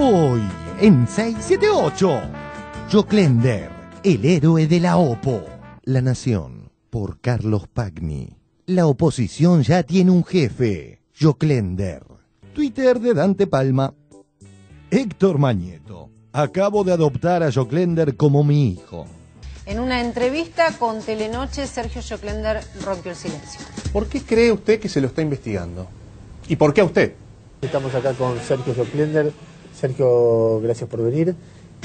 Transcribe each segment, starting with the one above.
Hoy, en 678, Joclender, el héroe de la Opo. La Nación, por Carlos Pagni. La oposición ya tiene un jefe, Joclender. Twitter de Dante Palma. Héctor Mañeto. Acabo de adoptar a Joclender como mi hijo. En una entrevista con Telenoche, Sergio Joclender rompió el silencio. ¿Por qué cree usted que se lo está investigando? ¿Y por qué a usted? Estamos acá con Sergio Joclender. Sergio, gracias por venir.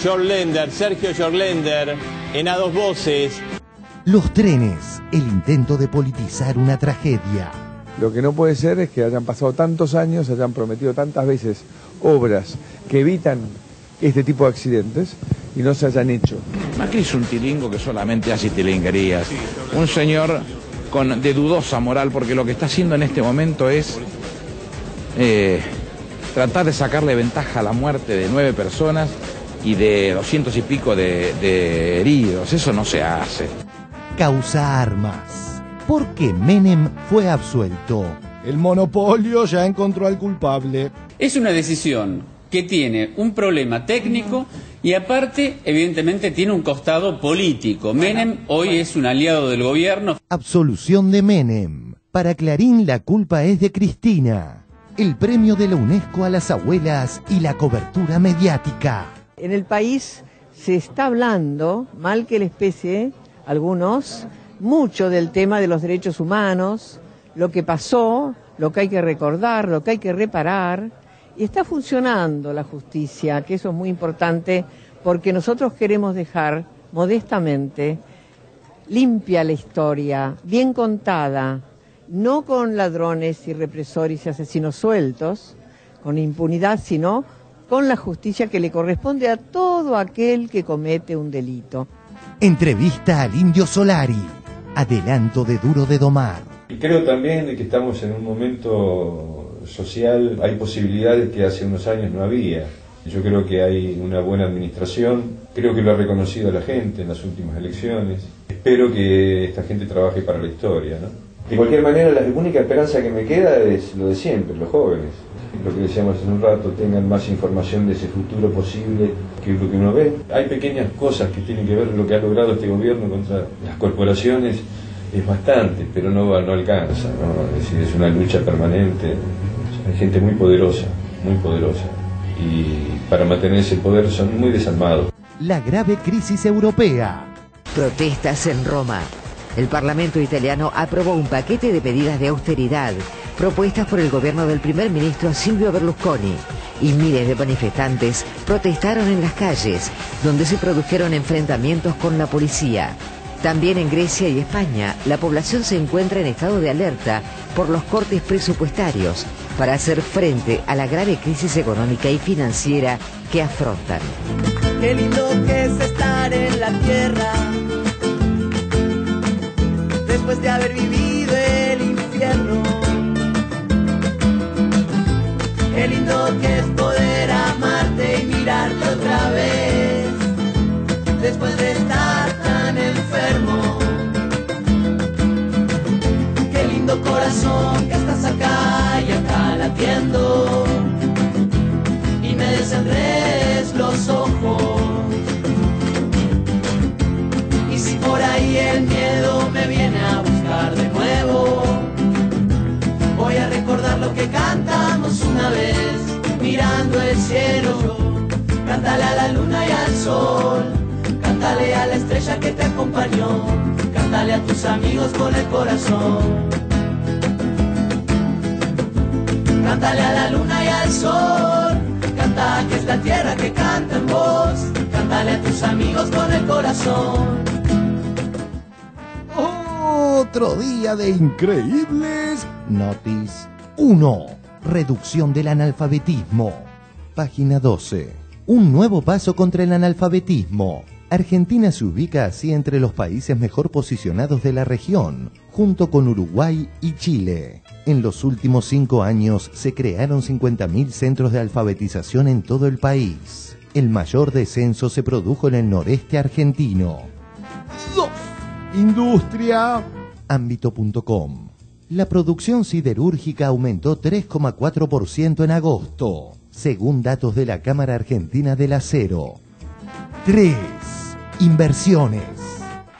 Joclender, Sergio Joclender, en A Dos Voces. Los trenes, el intento de politizar una tragedia. Lo que no puede ser es que hayan pasado tantos años, hayan prometido tantas veces obras que evitan este tipo de accidentes y no se hayan hecho. Macri es un tilingo que solamente hace tilinguerías. Un señor de dudosa moral, porque lo que está haciendo en este momento es tratar de sacarle ventaja a la muerte de 9 personas y de 200 y pico de heridos. Eso no se hace. Causa armas. ¿Por qué Menem fue absuelto? El monopolio ya encontró al culpable. Es una decisión que tiene un problema técnico y aparte, evidentemente, tiene un costado político. Menem hoy es un aliado del gobierno. Absolución de Menem. Para Clarín la culpa es de Cristina. El premio de la UNESCO a las abuelas y la cobertura mediática. En el país se está hablando, mal que les pese, algunos, mucho del tema de los derechos humanos, lo que pasó, lo que hay que recordar, lo que hay que reparar. Y está funcionando la justicia, que eso es muy importante, porque nosotros queremos dejar modestamente limpia la historia, bien contada, no con ladrones y represores y asesinos sueltos, con impunidad, sino con la justicia que le corresponde a todo aquel que comete un delito. Entrevista al Indio Solari. Adelanto de Duro de Domar. Creo también que estamos en un momento social, hay posibilidades que hace unos años no había. Yo creo que hay una buena administración, creo que lo ha reconocido la gente en las últimas elecciones. Espero que esta gente trabaje para la historia, ¿no? De cualquier manera, la única esperanza que me queda es lo de siempre, los jóvenes. Lo que decíamos hace un rato, tengan más información de ese futuro posible que lo que uno ve. Hay pequeñas cosas que tienen que ver con lo que ha logrado este gobierno contra las corporaciones, es bastante, pero no alcanza, ¿no? Es decir, es una lucha permanente. Hay gente muy poderosa, y para mantener ese poder son muy desalmados. La grave crisis europea. Protestas en Roma. El Parlamento italiano aprobó un paquete de medidas de austeridad propuestas por el gobierno del primer ministro Silvio Berlusconi, y miles de manifestantes protestaron en las calles, donde se produjeron enfrentamientos con la policía. También en Grecia y España, la población se encuentra en estado de alerta por los cortes presupuestarios para hacer frente a la grave crisis económica y financiera que afrontan. Qué lindo que es estar en la tierra, después de haber vivido el infierno. Qué lindo que es poder amarte y mirarte otra vez, después de estar tan enfermo. Qué lindo corazón que estás acá y acá latiendo, y me desenredes los ojos. Y si por ahí el miedo me viene a buscar de nuevo, voy a recordar lo que cantamos una vez, mirando el cielo. Cántale a la luna y al sol, cántale a la estrella que te acompañó, cántale a tus amigos con el corazón. Cántale a la luna y al sol, canta que es la tierra que canta en vos, cántale a tus amigos con el corazón. Otro día de increíbles noticias. 1. Reducción del analfabetismo. Página 12. Un nuevo paso contra el analfabetismo. Argentina se ubica así entre los países mejor posicionados de la región, junto con Uruguay y Chile. En los últimos 5 años se crearon 50.000 centros de alfabetización en todo el país. El mayor descenso se produjo en el noreste argentino. 2. Industria. Ámbito.com. La producción siderúrgica aumentó 3,4% en agosto. según datos de la Cámara Argentina del Acero. 3. Inversiones.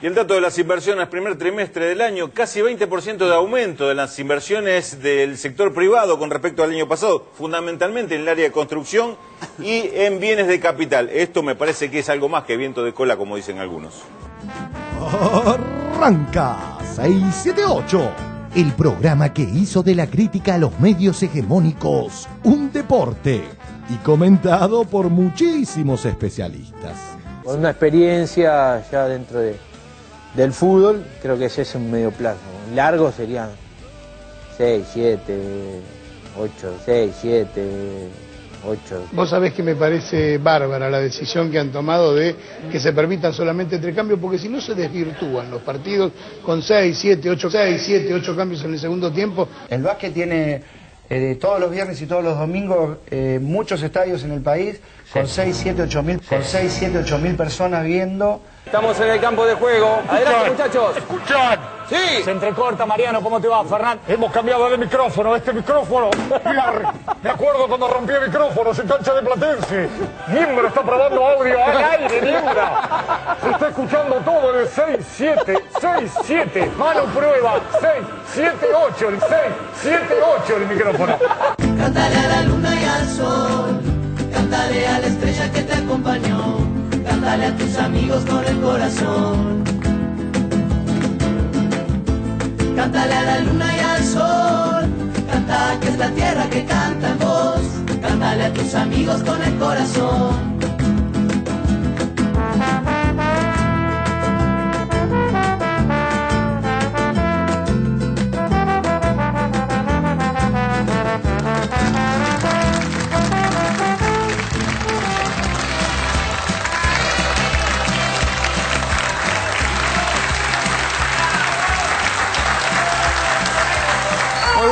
Y el dato de las inversiones primer trimestre del año, casi 20% de aumento de las inversiones del sector privado con respecto al año pasado, fundamentalmente en el área de construcción y en bienes de capital. Esto me parece que es algo más que viento de cola, como dicen algunos. Arranca 678, el programa que hizo de la crítica a los medios hegemónicos un deporte y comentado por muchísimos especialistas. Con una experiencia ya dentro del fútbol, creo que ese es un medio plazo. Largo serían 6, 7, 8, 6, 7, 8. Vos sabés que me parece bárbara la decisión que han tomado de que se permitan solamente 3 cambios, porque si no se desvirtúan los partidos con 6, 7, 8 cambios en el segundo tiempo. El básquet tiene todos los viernes y todos los domingos muchos estadios en el país con 6, 7, 8 mil personas viendo. Estamos en el campo de juego. Adelante, muchachos. ¡Escuchad! Sí. Se entrecorta, Mariano. ¿Cómo te va, Fernán? Hemos cambiado de micrófono. Este micrófono. Me acuerdo cuando rompí el micrófono en cancha de Platense. Niembra está probando audio al aire, Niembra. Se está escuchando todo el 6, 7, 6, 7. Mano prueba. 6, 7, 8. El 6, 7, 8 el micrófono. Cántale a la luna y al sol. Cántale a la estrella que te acompañó. Cántale a tus amigos con el corazón. Cántale a la luna y al sol. Canta que es la tierra que canta en vos. Cántale a tus amigos con el corazón.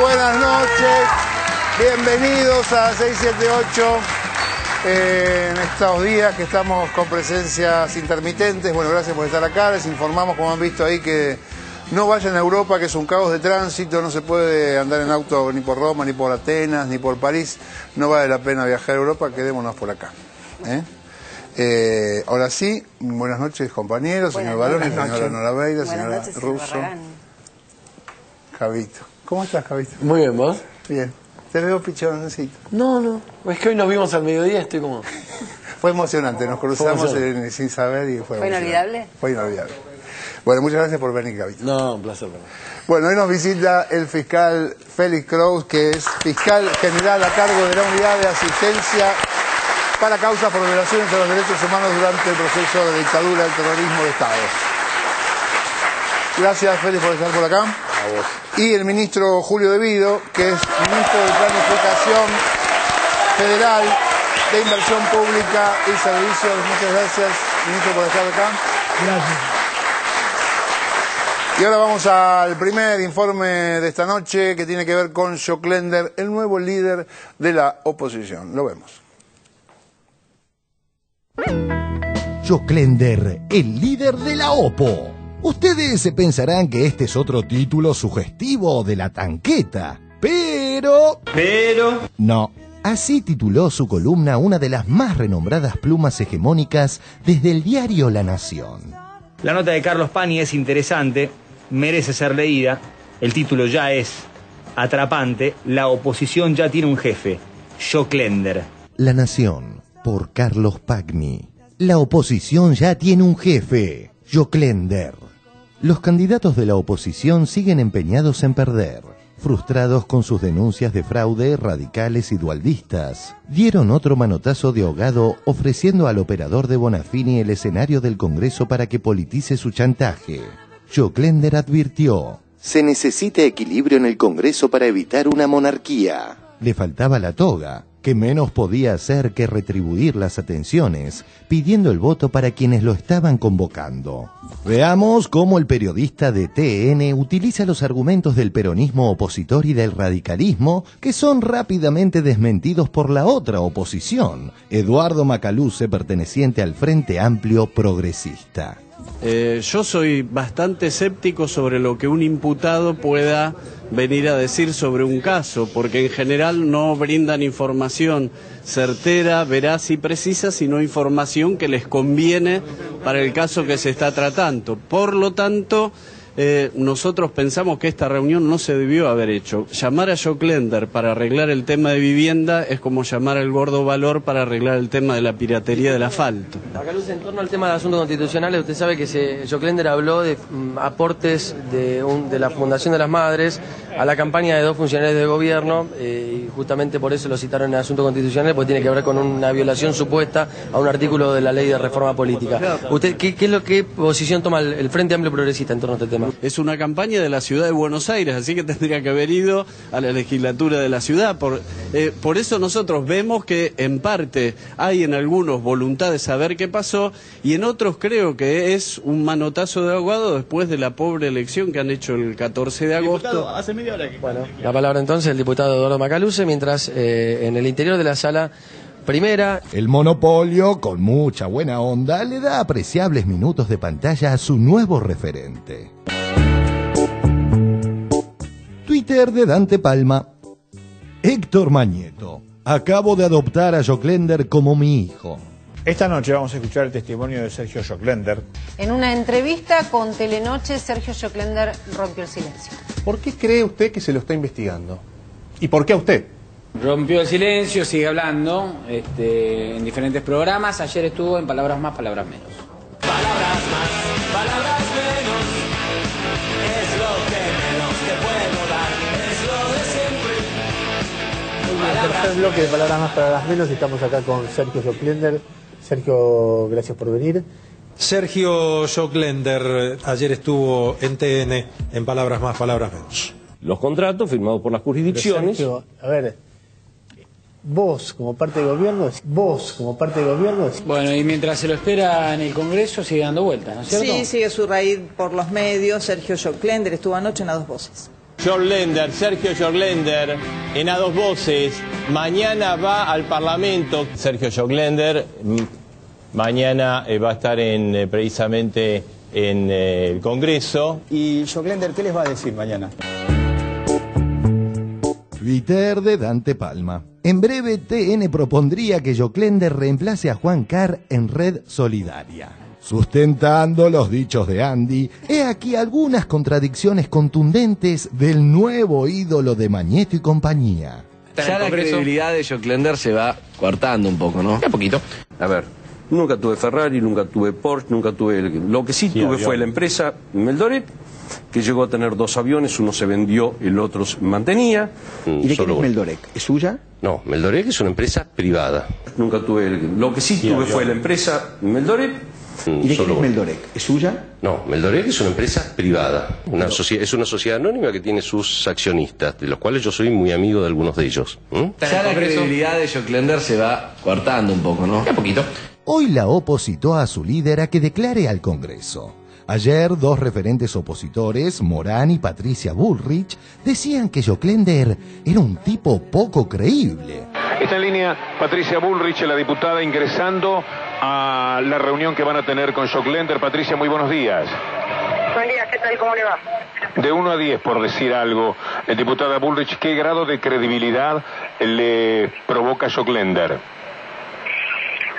Buenas noches, bienvenidos a 678 en estos días que estamos con presencias intermitentes. Bueno, gracias por estar acá, les informamos, como han visto ahí, que no vayan a Europa, que es un caos de tránsito, no se puede andar en auto ni por Roma, ni por Atenas, ni por París, no vale la pena viajar a Europa, quedémonos por acá. Ahora sí, buenas noches compañeros, señor Balón, señora Noraveira, señora Russo, Javito. ¿Cómo estás, Javito? Muy bien, ¿vos? Bien. Te veo pichoncito. No. Es que hoy nos vimos al mediodía, estoy como... Fue emocionante, nos cruzamos sin saber y fue inolvidable. Fue inolvidable. Bueno, muchas gracias por venir, Javito. No, un placer. Bueno, hoy nos visita el fiscal Félix Kraus, que es fiscal general a cargo de la unidad de asistencia para causas por violaciones de los derechos humanos durante el proceso de dictadura del terrorismo de Estado. Gracias, Félix, por estar por acá. A vos. Y el ministro Julio De Vido, que es ministro de Planificación Federal, de Inversión Pública y Servicios. Muchas gracias, ministro, por estar acá. Gracias. Y ahora vamos al primer informe de esta noche, que tiene que ver con Joclender, el nuevo líder de la oposición. Lo vemos. Joclender, el líder de la OPO. Ustedes se pensarán que este es otro título sugestivo de la tanqueta, pero... No. Así tituló su columna una de las más renombradas plumas hegemónicas desde el diario La Nación. La nota de Carlos Pani es interesante, merece ser leída. El título ya es atrapante. La oposición ya tiene un jefe, Joclender. La Nación, por Carlos Pagni. La oposición ya tiene un jefe, Joclender. Los candidatos de la oposición siguen empeñados en perder. Frustrados con sus denuncias de fraude, radicales y dualdistas, dieron otro manotazo de ahogado ofreciendo al operador de Bonafini el escenario del Congreso para que politice su chantaje. Joclender advirtió: se necesita equilibrio en el Congreso para evitar una monarquía. Le faltaba la toga, que menos podía hacer que retribuir las atenciones, pidiendo el voto para quienes lo estaban convocando. Veamos cómo el periodista de TN utiliza los argumentos del peronismo opositor y del radicalismo, que son rápidamente desmentidos por la otra oposición, Eduardo Macaluce, perteneciente al Frente Amplio Progresista. Yo soy bastante escéptico sobre lo que un imputado pueda venir a decir sobre un caso, porque en general no brindan información certera, veraz y precisa, sino información que les conviene para el caso que se está tratando. Por lo tanto, nosotros pensamos que esta reunión no se debió haber hecho. Llamar a Joclender para arreglar el tema de vivienda es como llamar al Gordo Valor para arreglar el tema de la piratería del asfalto. Macaluz, en torno al tema de asuntos constitucionales, usted sabe que Joclender habló de aportes de la Fundación de las Madres a la campaña de 2 funcionarios de gobierno, y justamente por eso lo citaron en asuntos constitucionales, porque tiene que ver con una violación supuesta a un artículo de la ley de reforma política. ¿Usted qué posición toma el Frente Amplio Progresista en torno a este tema? Es una campaña de la ciudad de Buenos Aires, así que tendría que haber ido a la legislatura de la ciudad. Por eso nosotros vemos que en parte hay en algunos voluntad de saber qué pasó y en otros creo que es un manotazo de ahogado después de la pobre elección que han hecho el 14 de agosto. Diputado, hace media hora que... Bueno, la palabra entonces el diputado Eduardo Macaluce, mientras en el interior de la sala primera... El monopolio, con mucha buena onda, le da apreciables minutos de pantalla a su nuevo referente. Twitter de Dante Palma. Héctor Mañeto. Acabo de adoptar a Joclender como mi hijo. Esta noche vamos a escuchar el testimonio de Sergio Joclender. En una entrevista con Telenoche, Sergio Joclender rompió el silencio. ¿Por qué cree usted que se lo está investigando? ¿Y por qué a usted? Rompió el silencio, sigue hablando en diferentes programas. Ayer estuvo en Palabras Más, Palabras Menos. Palabras más, palabras menos, es lo que menos te puedo dar, es lo de siempre. En el tercer bloque de Palabras Más, Palabras Menos, estamos acá con Sergio Joclender. Sergio, gracias por venir. Sergio Joclender ayer estuvo en TN en Palabras Más, Palabras Menos. Los contratos firmados por las jurisdicciones... Sergio, a ver, vos como parte de gobierno, Bueno, y mientras se lo espera en el Congreso sigue dando vueltas, ¿no es cierto? Sí, sigue su raíz por los medios. Sergio Joclender estuvo anoche en A Dos Voces. Sergio Joclender, en A Dos Voces, mañana va al Parlamento. Sergio Joclender mañana va a estar precisamente en el Congreso. ¿Y Joclender qué les va a decir mañana? Twitter de Dante Palma. En breve, TN propondría que Joclender reemplace a Juan Carr en Red Solidaria. Sustentando los dichos de Andy, he aquí algunas contradicciones contundentes del nuevo ídolo de Mañeto y compañía. Ya la credibilidad de Joclender se va coartando un poco, ¿no? Un poquito. A ver, nunca tuve Ferrari, nunca tuve Porsche, nunca tuve... Lo que sí tuve fue la empresa Meldoret, que llegó a tener 2 aviones, uno se vendió, el otro se mantenía. ¿Y de quién es Meldorec? ¿Es suya? No, Meldorec es una empresa privada. Nunca tuve... Lo que sí tuve fue la empresa Meldorec. ¿Y de quién es Meldorec? ¿Es suya? No, Meldorec es una empresa privada. Es una sociedad anónima que tiene sus accionistas, de los cuales yo soy muy amigo de algunos de ellos. Ya la credibilidad de Joclender se va coartando un poco, ¿no? Un poquito. Hoy la opositó a su líder a que declare al Congreso. Ayer, 2 referentes opositores, Morán y Patricia Bullrich, decían que Joclender era un tipo poco creíble. Está en línea Patricia Bullrich, la diputada, ingresando a la reunión que van a tener con Joclender. Patricia, muy buenos días. Buen día, ¿qué tal? ¿Cómo le va? De 1 a 10, por decir algo, diputada Bullrich, ¿qué grado de credibilidad le provoca Joclender?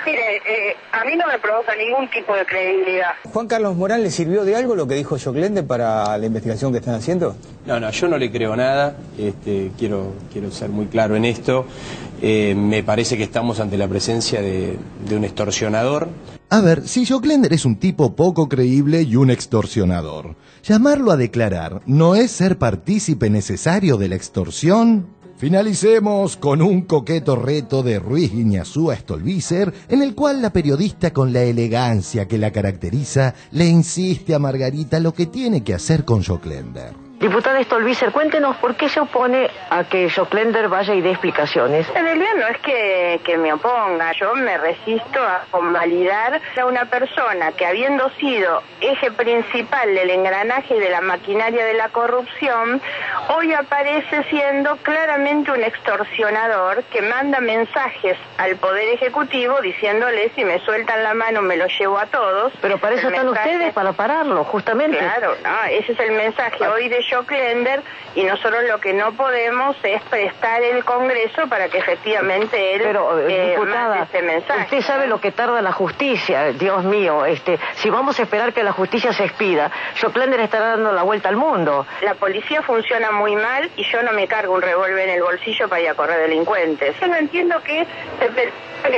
Mire, a mí no me provoca ningún tipo de credibilidad. ¿Juan Carlos Morán le sirvió de algo lo que dijo Joclender para la investigación que están haciendo? No, yo no le creo nada. Quiero ser muy claro en esto. Me parece que estamos ante la presencia de un extorsionador. A ver, si Joclender es un tipo poco creíble y un extorsionador, llamarlo a declarar no es ser partícipe necesario de la extorsión. Finalicemos con un coqueto reto de Ruiz Guiñazú a Stolbizer, en el cual la periodista, con la elegancia que la caracteriza, le insiste a Margarita lo que tiene que hacer con Joclender. Diputada Stolbizer, cuéntenos por qué se opone a que Joclender vaya y dé explicaciones. En realidad no es que me oponga, yo me resisto a convalidar a una persona que, habiendo sido eje principal del engranaje y de la maquinaria de la corrupción, hoy aparece siendo claramente un extorsionador que manda mensajes al Poder Ejecutivo diciéndole: si me sueltan la mano me los llevo a todos. Pero para eso están ustedes, para pararlo, justamente. Claro, no, ese es el mensaje hoy de Joclender, y nosotros lo que no podemos es prestar el Congreso para que efectivamente él diputada, mande ese mensaje. Usted sabe lo que tarda la justicia, Dios mío. Si vamos a esperar que la justicia se expida, Joclender estará dando la vuelta al mundo. La policía funciona muy mal y yo no me cargo un revólver en el bolsillo para ir a correr delincuentes. Yo no entiendo que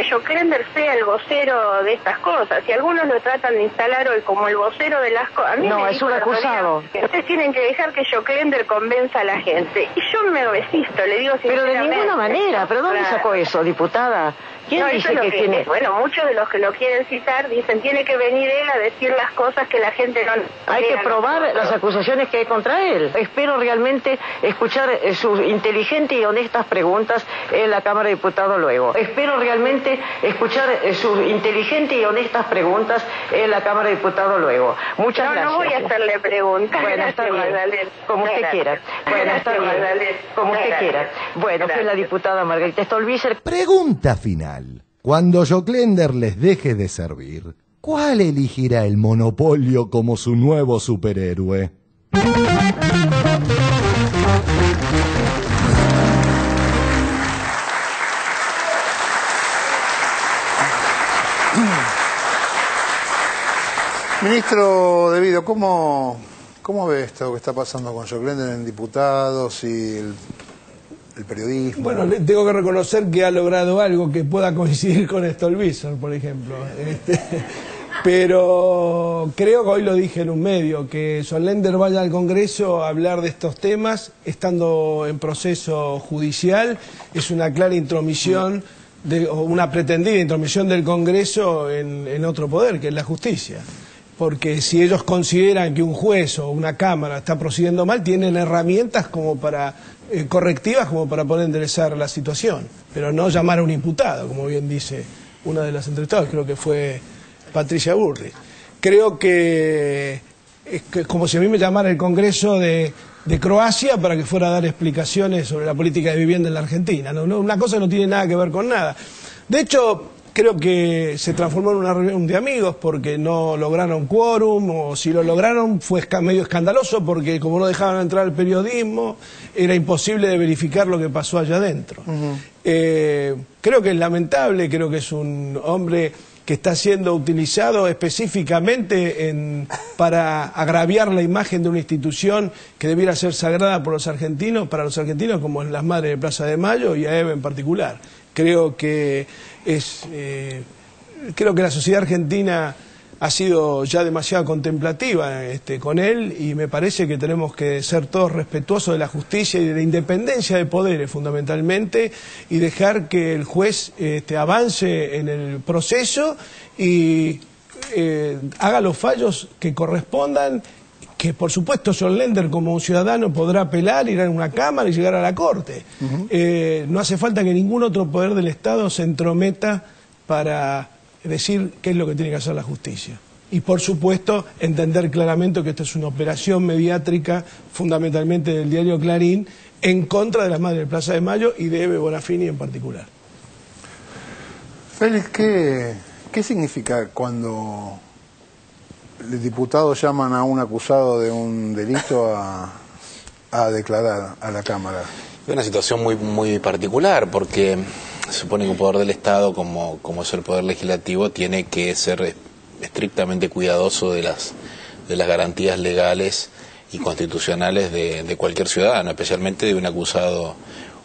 Joclender sea el vocero de estas cosas. Si algunos lo tratan de instalar hoy como el vocero de las cosas... No, es un acusado. Ustedes tienen que dejar que Joclender convenza a la gente. Y yo me resisto, le digo sinceramente. Pero de ninguna manera. ¿Pero dónde sacó eso, diputada? ¿Quién dice que tiene...? Bueno, muchos de los que lo quieren citar dicen: tiene que venir él a decir las cosas que la gente no... Hay que probar las acusaciones que hay contra él. Espero realmente escuchar sus inteligentes y honestas preguntas en la Cámara de Diputados luego. Espero realmente escuchar sus inteligentes y honestas preguntas en la Cámara de Diputados luego. Muchas gracias. No voy a hacerle preguntas. Bueno, está bien. Como usted quiera. Bueno, está bien. Como usted quiera. Bueno, fue la diputada Margarita Stolbizer. Pregunta final. Cuando Joclender les deje de servir, ¿cuál elegirá el monopolio como su nuevo superhéroe? Ministro De Vito, ¿cómo ve esto que está pasando con Joclender en diputados y el periodismo? Bueno, tengo que reconocer que ha logrado algo que pueda coincidir con Stolbizer, por ejemplo. Pero creo que hoy lo dije en un medio, que Joclender vaya al Congreso a hablar de estos temas, estando en proceso judicial, es una clara intromisión, o una pretendida intromisión del Congreso en otro poder, que es la justicia. Porque si ellos consideran que un juez o una Cámara está procediendo mal, tienen herramientas como para correctivas como para poder enderezar la situación, pero no llamar a un imputado, como bien dice una de las entrevistadas, creo que fue Patricia Bullrich. Creo que es como si a mí me llamara el Congreso de Croacia para que fuera a dar explicaciones sobre la política de vivienda en la Argentina. Una cosa no tiene nada que ver con nada. De hecho, creo que se transformó en una reunión de amigos porque no lograron quórum, o si lo lograron fue medio escandaloso porque como no dejaban entrar al periodismo, era imposible de verificar lo que pasó allá adentro. Creo que es lamentable, creo que es un hombre que está siendo utilizado específicamente para agraviar la imagen de una institución que debiera ser sagrada por los argentinos, para los argentinos, como en las Madres de Plaza de Mayo y a Eve en particular. Creo que la sociedad argentina ha sido ya demasiado contemplativa con él, y me parece que tenemos que ser todos respetuosos de la justicia y de la independencia de poderes fundamentalmente, y dejar que el juez avance en el proceso y haga los fallos que correspondan, que por supuesto Joclender como un ciudadano podrá apelar, ir a una cámara y llegar a la corte. No hace falta que ningún otro poder del Estado se entrometa para decir qué es lo que tiene que hacer la justicia. Y por supuesto entender claramente que esto es una operación mediátrica fundamentalmente del diario Clarín en contra de las Madres de Plaza de Mayo y de Eve Bonafini en particular. Félix, ¿qué significa cuando los diputados llaman a un acusado de un delito a declarar a la Cámara? Es una situación muy particular, porque se supone que un poder del Estado, como es el poder legislativo, tiene que ser estrictamente cuidadoso de las garantías legales y constitucionales de cualquier ciudadano, especialmente de un acusado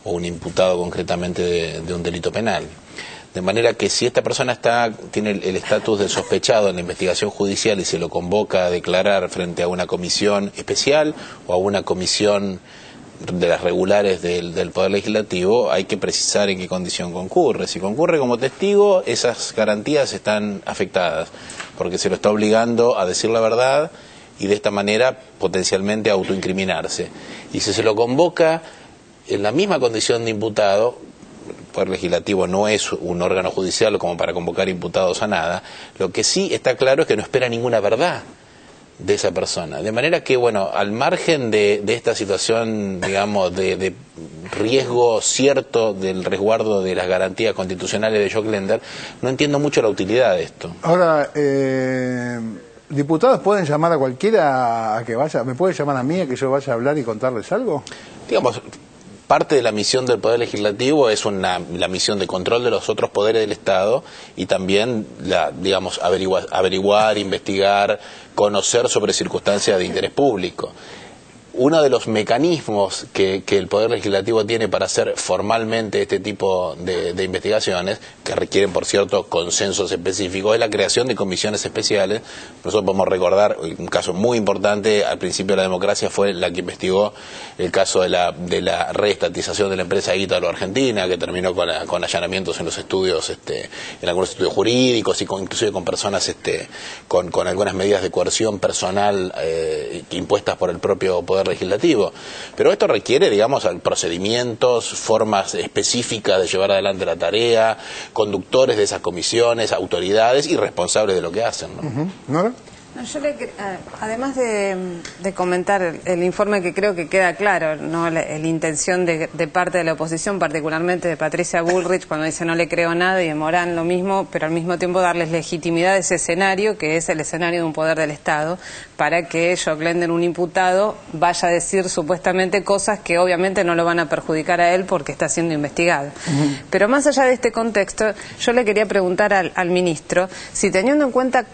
o un imputado concretamente de un delito penal. De manera que si esta persona tiene el estatus de sospechado en la investigación judicial y se lo convoca a declarar frente a una comisión especial o a una comisión de las regulares del Poder Legislativo, hay que precisar en qué condición concurre. Si concurre como testigo, esas garantías están afectadas, porque se lo está obligando a decir la verdad y de esta manera potencialmente autoincriminarse. Y si se lo convoca en la misma condición de imputado, el Poder Legislativo no es un órgano judicial como para convocar imputados a nada, lo que sí está claro es que no espera ninguna verdad de esa persona. De manera que, bueno, al margen de esta situación, digamos, de riesgo cierto del resguardo de las garantías constitucionales de Joclender, no entiendo mucho la utilidad de esto. Ahora, diputados pueden llamar a cualquiera a que vaya, ¿me puede llamar a mí a que yo vaya a hablar y contarles algo? Digamos, parte de la misión del Poder Legislativo es la misión de control de los otros poderes del Estado y también, digamos, averiguar, investigar, conocer sobre circunstancias de interés público. Uno de los mecanismos que el Poder Legislativo tiene para hacer formalmente este tipo de investigaciones, que requieren, por cierto, consensos específicos, es la creación de comisiones especiales. Nosotros podemos recordar un caso muy importante al principio de la democracia, fue la que investigó el caso de la reestatización de la empresa Ítalo-Argentina, que terminó con allanamientos en los estudios, en algunos estudios jurídicos y inclusive con personas con algunas medidas de coerción personal impuestas por el propio Poder Legislativo. Pero esto requiere, digamos, procedimientos, formas específicas de llevar adelante la tarea, conductores de esas comisiones, autoridades y responsables de lo que hacen, ¿no? ¿Nora? No, yo además de comentar el informe, que creo que queda claro, ¿no? La intención de parte de la oposición, particularmente de Patricia Bullrich, cuando dice no le creo nada, y de Morán lo mismo, pero al mismo tiempo darles legitimidad a ese escenario, que es el escenario de un poder del Estado, para que Joclender, un imputado, vaya a decir supuestamente cosas que obviamente no lo van a perjudicar a él porque está siendo investigado. Pero más allá de este contexto, yo le quería preguntar al ministro si, teniendo en cuenta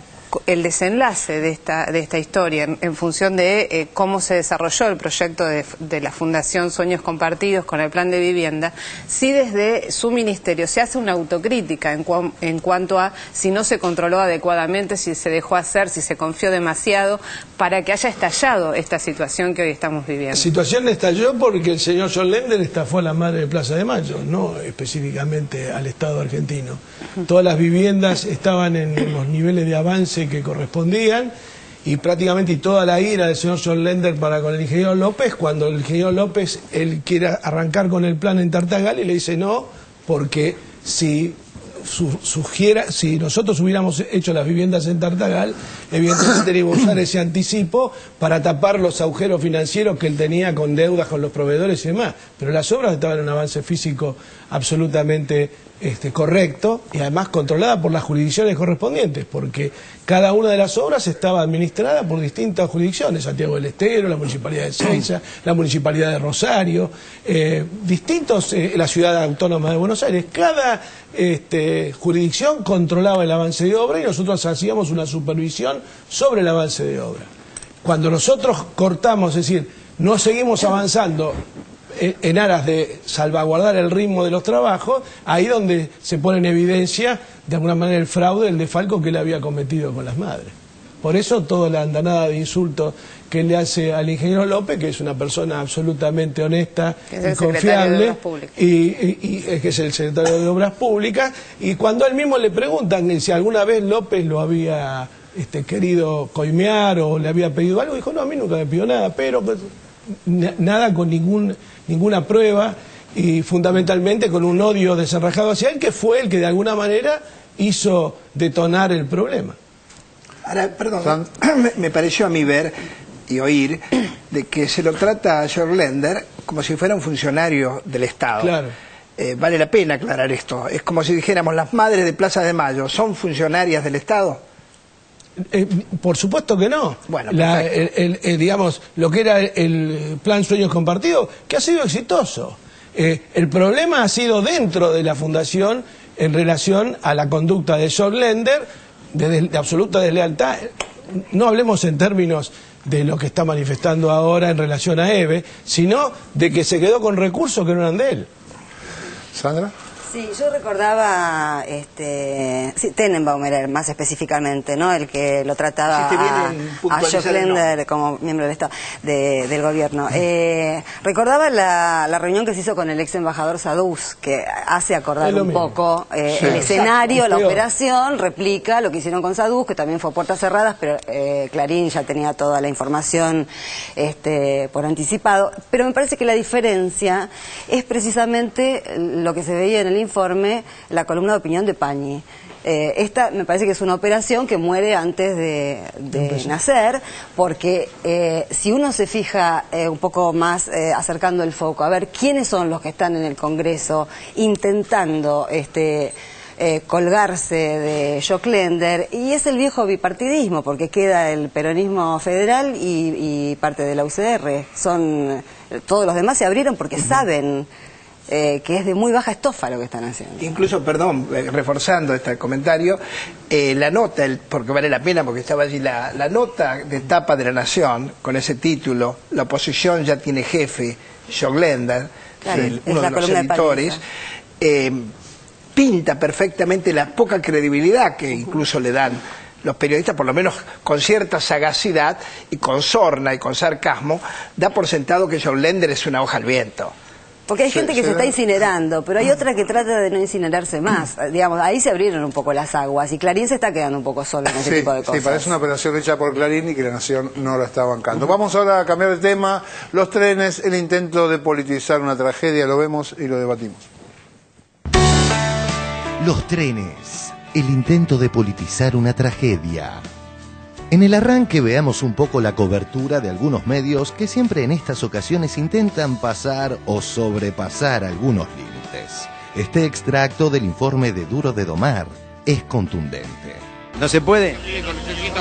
el desenlace de esta historia en función de cómo se desarrolló el proyecto de la Fundación Sueños Compartidos con el plan de vivienda, si desde su ministerio se hace una autocrítica en cuanto a si no se controló adecuadamente, si se dejó hacer, si se confió demasiado para que haya estallado esta situación que hoy estamos viviendo. La situación estalló porque el señor Joclender estafó a la madre de Plaza de Mayo, no específicamente al Estado argentino. Todas las viviendas estaban en los niveles de avance que correspondían y prácticamente toda la ira del señor Joclender para con el ingeniero López, cuando el ingeniero López él quiere arrancar con el plan en Tartagal y le dice no, porque si nosotros hubiéramos hecho las viviendas en Tartagal, evidentemente teníamos que usar ese anticipo para tapar los agujeros financieros que él tenía con deudas con los proveedores y demás. Pero las obras estaban en un avance físico absolutamente correcto y además controlada por las jurisdicciones correspondientes, porque cada una de las obras estaba administrada por distintas jurisdicciones: Santiago del Estero, la Municipalidad de Ezeiza, la Municipalidad de Rosario, la Ciudad Autónoma de Buenos Aires. Cada jurisdicción controlaba el avance de obra y nosotros hacíamos una supervisión sobre el avance de obra. Cuando nosotros cortamos, es decir, no seguimos avanzando en aras de salvaguardar el ritmo de los trabajos, ahí donde se pone en evidencia de alguna manera el fraude, el desfalco que él había cometido con las madres. Por eso toda la andanada de insultos que le hace al ingeniero López, que es una persona absolutamente honesta y confiable, y que es el secretario de Obras Públicas, y cuando a él mismo le preguntan si alguna vez López lo había querido coimear o le había pedido algo, dijo no, a mí nunca me pidió nada, pero nada con ninguna prueba, y fundamentalmente con un odio desenrajado hacia él, que fue el que de alguna manera hizo detonar el problema. Ahora, perdón, me pareció a mí ver y oír de que se lo trata a Joclender como si fuera un funcionario del Estado. Claro. Vale la pena aclarar esto. Es como si dijéramos, las madres de Plaza de Mayo, ¿son funcionarias del Estado? Por supuesto que no. Bueno, digamos, lo que era el plan Sueños Compartidos, que ha sido exitoso. El problema ha sido dentro de la Fundación en relación a la conducta de Joclender, de absoluta deslealtad. No hablemos en términos de lo que está manifestando ahora en relación a EVE, sino de que se quedó con recursos que no eran de él. ¿Sandra? Sí, yo recordaba Sí, Tenenbaum era más específicamente, ¿no? El que lo trataba a Joclender como miembro del Estado, del gobierno. Recordaba la reunión que se hizo con el ex embajador Sadus, que hace acordar un poco el escenario, la operación, replica lo que hicieron con Sadus, que también fue a puertas cerradas, pero Clarín ya tenía toda la información por anticipado. Pero me parece que la diferencia es precisamente lo que se veía en el informe, la columna de opinión de Pañi. Esta me parece que es una operación que muere antes de nacer, porque si uno se fija un poco más acercando el foco, a ver quiénes son los que están en el Congreso intentando colgarse de Joclender, y es el viejo bipartidismo, porque queda el peronismo federal y parte de la UCR. Todos los demás se abrieron porque saben que es de muy baja estofa lo que están haciendo. Incluso, perdón, reforzando este comentario, la nota, porque vale la pena porque estaba allí, la nota de tapa de La Nación, con ese título, La oposición ya tiene jefe, Joclender, claro, uno de los editores, pinta perfectamente la poca credibilidad que incluso le dan los periodistas, por lo menos con cierta sagacidad y con sorna y con sarcasmo, da por sentado que Joclender es una hoja al viento. Porque hay gente que se está incinerando, pero hay otra que trata de no incinerarse más. Digamos, ahí se abrieron un poco las aguas y Clarín se está quedando un poco solo en ese tipo de cosas. Sí, parece una operación hecha por Clarín y que La Nación no la está bancando. Vamos ahora a cambiar de tema. Los trenes, el intento de politizar una tragedia, lo vemos y lo debatimos. Los trenes, el intento de politizar una tragedia. En el arranque veamos un poco la cobertura de algunos medios que siempre en estas ocasiones intentan pasar o sobrepasar algunos límites. Este extracto del informe de Duro de Domar es contundente. ¿No se puede?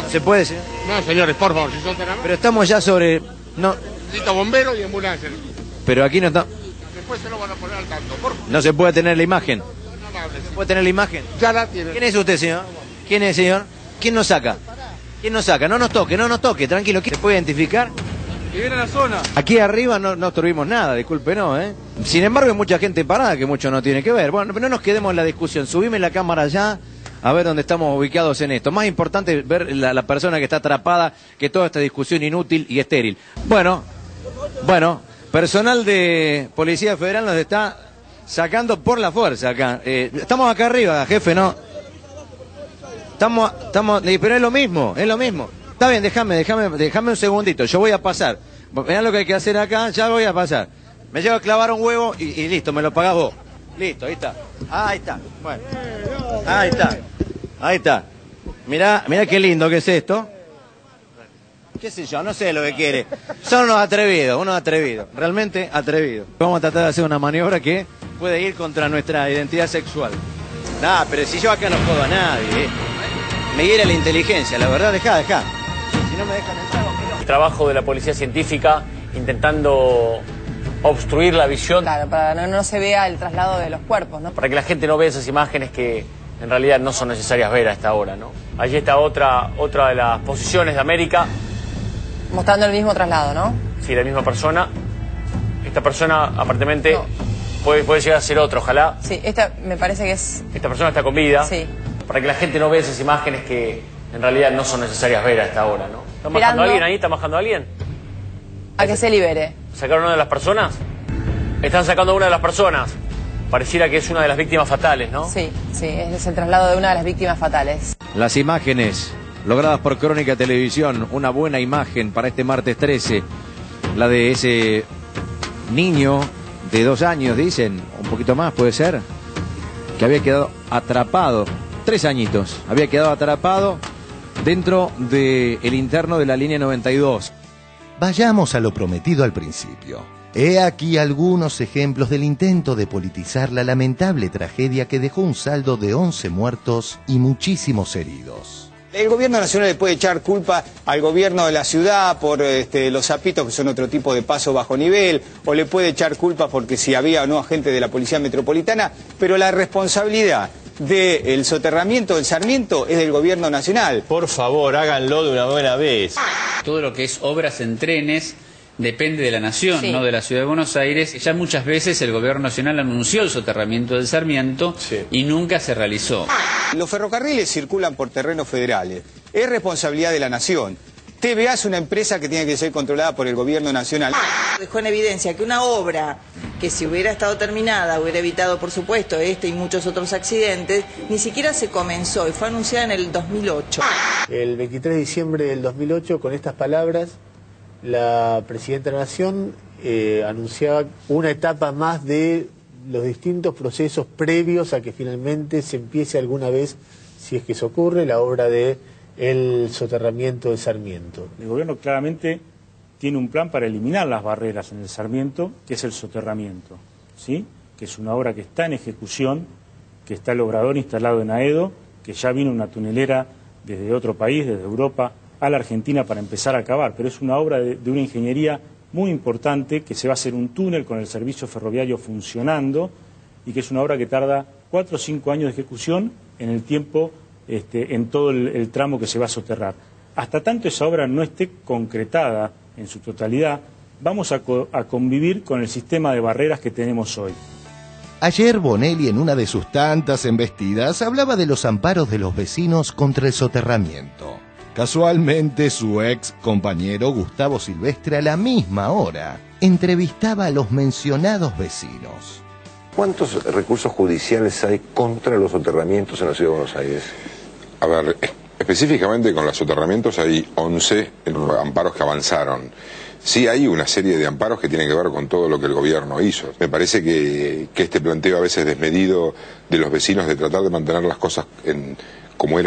¿Se puede, señor? No, señores, por favor, si son tan amables. Pero estamos ya sobre... No. Necesito bomberos y ambulancias. Pero aquí no está... Después se lo van a poner al tanto, por favor. No se puede tener la imagen. ¿Se puede tener la imagen? Ya la tiene. ¿Quién es usted, señor? ¿Quién es, señor? ¿Quién nos saca? ¿Quién nos saca? No nos toque, tranquilo. ¿Se puede identificar? Que viene a la zona. Aquí arriba no tuvimos nada, discúlpenos, ¿eh? Sin embargo, hay mucha gente parada que mucho no tiene que ver. Bueno, pero no nos quedemos en la discusión. Subime la cámara allá a ver dónde estamos ubicados en esto. Más importante ver la persona que está atrapada que toda esta discusión inútil y estéril. Bueno, personal de Policía Federal nos está sacando por la fuerza acá. Estamos acá arriba, jefe, ¿no? Estamos, pero es lo mismo. Está bien, déjame un segundito, yo voy a pasar. Mirá lo que hay que hacer acá, ya voy a pasar. Me llevo a clavar un huevo y listo, me lo pagás vos. Listo, ahí está. Ahí está, bueno. Ahí está. Mirá qué lindo que es esto. Qué sé yo, no sé lo que quiere. Son unos atrevidos, realmente atrevidos. Vamos a tratar de hacer una maniobra que puede ir contra nuestra identidad sexual. Nah, pero si yo acá no jodo a nadie, me hiere la inteligencia, la verdad, dejá. Si no me dejan entrar... El trabajo de la policía científica intentando obstruir la visión... Claro, para que no se vea el traslado de los cuerpos, ¿no? Para que la gente no vea esas imágenes que en realidad no son necesarias ver a esta hora, ¿no? Allí está otra de las posiciones de América. Mostrando el mismo traslado, ¿no? Sí, la misma persona. Esta persona, aparentemente... No. Puede llegar a ser otro, ojalá. Sí, esta me parece que es... Esta persona está con vida. Sí. Para que la gente no vea esas imágenes que en realidad no son necesarias ver a esta hora, ¿no? ¿Están bajando a alguien ahí? ¿Están bajando a alguien? A que se libere. ¿Sacaron a una de las personas? Están sacando a una de las personas. Pareciera que es una de las víctimas fatales, ¿no? Sí, es el traslado de una de las víctimas fatales. Las imágenes logradas por Crónica Televisión, una buena imagen para este martes 13. La de ese niño... de 2 años, dicen, un poquito más puede ser, que había quedado atrapado, 3 añitos, había quedado atrapado dentro del interno de la línea 92. Vayamos a lo prometido al principio. He aquí algunos ejemplos del intento de politizar la lamentable tragedia que dejó un saldo de 11 muertos y muchísimos heridos. El gobierno nacional le puede echar culpa al gobierno de la ciudad por los zapitos, que son otro tipo de paso bajo nivel, o le puede echar culpa porque si había o no agentes de la Policía Metropolitana, pero la responsabilidad del soterramiento del Sarmiento es del gobierno nacional. Por favor, háganlo de una buena vez. Todo lo que es obras en trenes depende de la nación, Sí. no de la Ciudad de Buenos Aires. Ya muchas veces el gobierno nacional anunció el soterramiento del Sarmiento y nunca se realizó. Los ferrocarriles circulan por terrenos federales. Es responsabilidad de la nación. TVA es una empresa que tiene que ser controlada por el gobierno nacional. Dejó en evidencia que una obra que si hubiera estado terminada hubiera evitado, por supuesto, este y muchos otros accidentes, ni siquiera se comenzó y fue anunciada en el 2008. El 23 de diciembre del 2008, con estas palabras, la Presidenta de la Nación anunciaba una etapa más de los distintos procesos previos a que finalmente se empiece alguna vez, si es que eso ocurre, la obra de el soterramiento de Sarmiento. El gobierno claramente tiene un plan para eliminar las barreras en el Sarmiento, que es el soterramiento, ¿sí? Que es una obra que está en ejecución, que está el obrador instalado en Aedo, que ya vino una tunelera desde otro país, desde Europa, a la Argentina para empezar a acabar, pero es una obra de una ingeniería muy importante, que se va a hacer un túnel con el servicio ferroviario funcionando y que es una obra que tarda 4 o 5 años de ejecución en el tiempo, en todo el tramo que se va a soterrar. Hasta tanto esa obra no esté concretada en su totalidad, vamos a convivir con el sistema de barreras que tenemos hoy. Ayer Bonelli, en una de sus tantas embestidas, hablaba de los amparos de los vecinos contra el soterramiento. Casualmente, su ex compañero Gustavo Silvestre, a la misma hora, entrevistaba a los mencionados vecinos. ¿Cuántos recursos judiciales hay contra los soterramientos en la Ciudad de Buenos Aires? A ver, específicamente con los soterramientos hay 11 amparos que avanzaron. Sí hay una serie de amparos que tienen que ver con todo lo que el gobierno hizo. Me parece que este planteo a veces desmedido de los vecinos de tratar de mantener las cosas como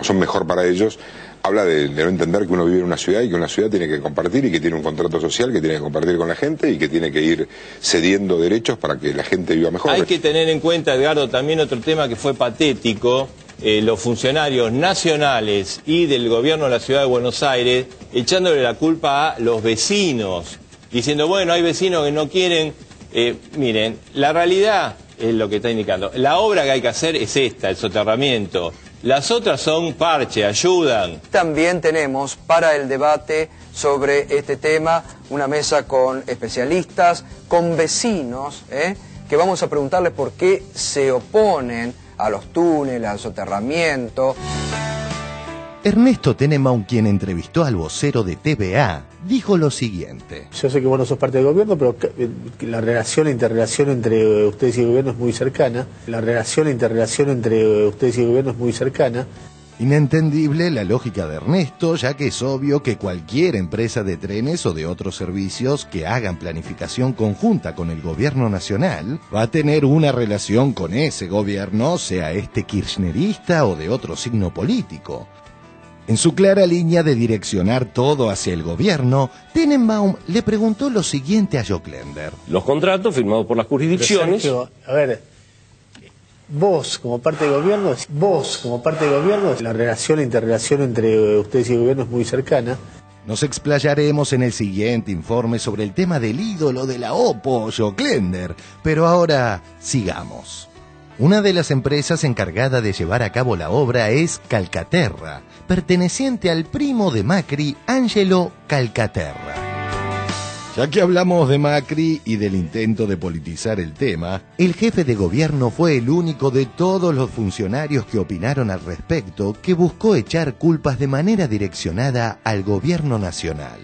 son mejor para ellos, habla de no entender que uno vive en una ciudad y que una ciudad tiene que compartir y que tiene un contrato social que tiene que compartir con la gente y que tiene que ir cediendo derechos para que la gente viva mejor. Hay que tener en cuenta, Edgardo, también otro tema que fue patético. Los funcionarios nacionales y del gobierno de la Ciudad de Buenos Aires echándole la culpa a los vecinos, diciendo, bueno, hay vecinos que no quieren. Miren, la realidad es lo que está indicando. La obra que hay que hacer es esta, el soterramiento. Las otras son parche, ayudan. También tenemos para el debate sobre este tema una mesa con especialistas, con vecinos, que vamos a preguntarles por qué se oponen a los túneles, al soterramiento. Ernesto Tenenbaum, quien entrevistó al vocero de TVA, dijo lo siguiente. Yo sé que vos no sos parte del gobierno, pero la interrelación entre ustedes y el gobierno es muy cercana. Inentendible la lógica de Ernesto, ya que es obvio que cualquier empresa de trenes o de otros servicios que hagan planificación conjunta con el gobierno nacional va a tener una relación con ese gobierno, sea este kirchnerista o de otro signo político. En su clara línea de direccionar todo hacia el gobierno, Tenenbaum le preguntó lo siguiente a Joclender. Los contratos firmados por las jurisdicciones... Sergio, a ver, vos como parte del gobierno, la interrelación entre ustedes y el gobierno es muy cercana. Nos explayaremos en el siguiente informe sobre el tema del ídolo de la OPO, Joclender, pero ahora sigamos. Una de las empresas encargada de llevar a cabo la obra es Calcaterra, perteneciente al primo de Macri, Angelo Calcaterra. Ya que hablamos de Macri y del intento de politizar el tema, el jefe de gobierno fue el único de todos los funcionarios que opinaron al respecto que buscó echar culpas de manera direccionada al gobierno nacional.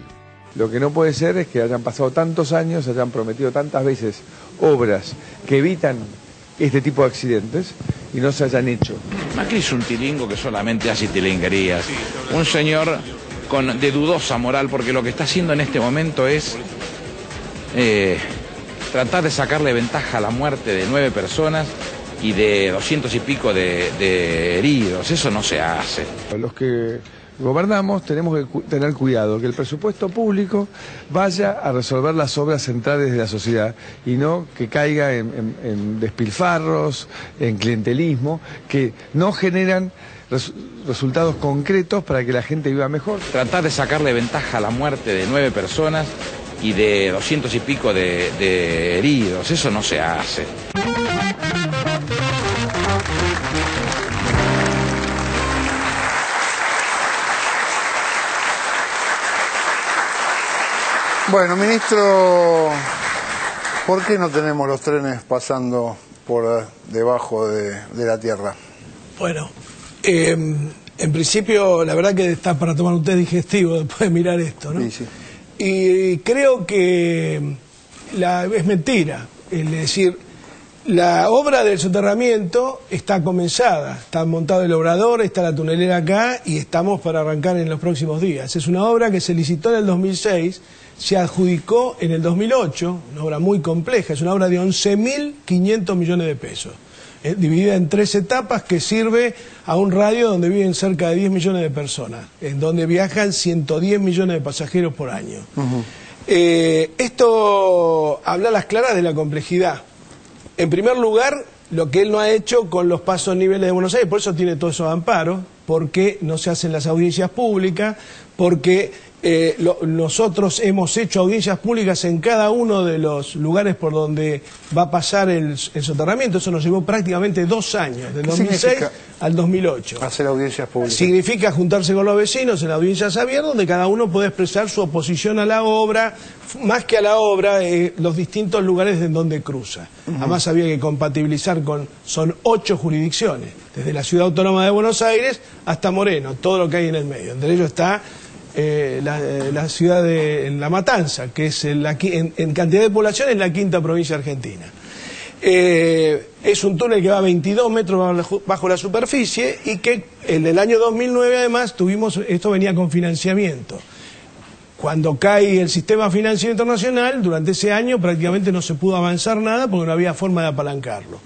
Lo que no puede ser es que hayan pasado tantos años, hayan prometido tantas veces obras que evitan este tipo de accidentes y no se hayan hecho. Macri es un tilingo que solamente hace tilinguerías. Un señor de dudosa moral, porque lo que está haciendo en este momento es tratar de sacarle ventaja a la muerte de 9 personas y de 200 y pico de heridos. Eso no se hace. Los que gobernamos tenemos que tener cuidado que el presupuesto público vaya a resolver las obras centrales de la sociedad y no que caiga en despilfarros, en clientelismo, que no generan resultados concretos para que la gente viva mejor. Tratar de sacarle ventaja a la muerte de 9 personas y de 200 y pico de heridos. Eso no se hace. Bueno, ministro, ¿por qué no tenemos los trenes pasando por debajo de la tierra? Bueno, en principio, la verdad que está para tomar un té digestivo después de mirar esto, ¿no? Sí, sí. Y creo que es mentira, es decir, la obra del soterramiento está comenzada, está montado el obrador, está la tunelera acá y estamos para arrancar en los próximos días. Es una obra que se licitó en el 2006, se adjudicó en el 2008, una obra muy compleja, es una obra de 11.500 millones de pesos. Dividida en 3 etapas que sirve a un radio donde viven cerca de 10 millones de personas, en donde viajan 110 millones de pasajeros por año. Esto habla a las claras de la complejidad. En primer lugar, lo que él no ha hecho con los pasos niveles de Buenos Aires, por eso tiene todos esos amparos, porque no se hacen las audiencias públicas, porque nosotros hemos hecho audiencias públicas en cada uno de los lugares por donde va a pasar el soterramiento. Eso nos llevó prácticamente 2 años, del 2006 al 2008. Hacer audiencias públicas. Significa juntarse con los vecinos en audiencias abiertas, donde cada uno puede expresar su oposición a la obra, más que a la obra, los distintos lugares en donde cruza. Además había que compatibilizar son 8 jurisdicciones, desde la Ciudad Autónoma de Buenos Aires hasta Moreno, todo lo que hay en el medio. Entre ellos está la ciudad de La Matanza, que es en cantidad de población es la 5ª provincia argentina. Es un túnel que va a 22 metros bajo la superficie y que en el año 2009 además esto venía con financiamiento. Cuando cae el sistema financiero internacional, durante ese año prácticamente no se pudo avanzar nada porque no había forma de apalancarlo.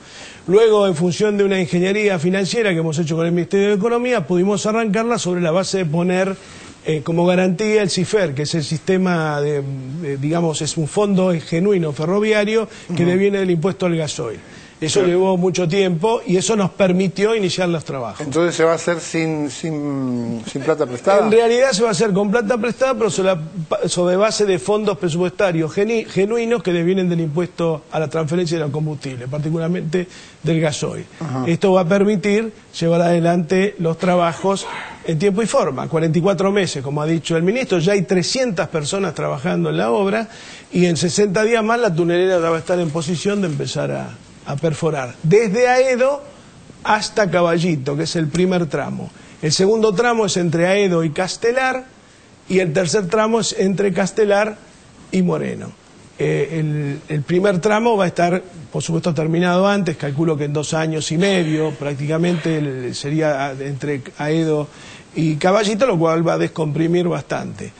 Luego, en función de una ingeniería financiera que hemos hecho con el Ministerio de Economía, pudimos arrancarla sobre la base de poner como garantía el CIFER, que es el sistema digamos, es un fondo genuino ferroviario que deviene del impuesto al gasoil. Eso llevó mucho tiempo y eso nos permitió iniciar los trabajos. Entonces se va a hacer sin plata prestada. En realidad se va a hacer con plata prestada, pero sobre base de fondos presupuestarios genuinos que devienen del impuesto a la transferencia de los combustibles, particularmente del gasoil. Esto va a permitir llevar adelante los trabajos en tiempo y forma, 44 meses, como ha dicho el ministro. Ya hay 300 personas trabajando en la obra y en 60 días más la tunelera va a estar en posición de empezar a perforar, desde Aedo hasta Caballito, que es el primer tramo. El segundo tramo es entre Aedo y Castelar, y el tercer tramo es entre Castelar y Moreno. El primer tramo va a estar, por supuesto, terminado antes, calculo que en 2 años y medio, prácticamente sería entre Aedo y Caballito, lo cual va a descomprimir bastante.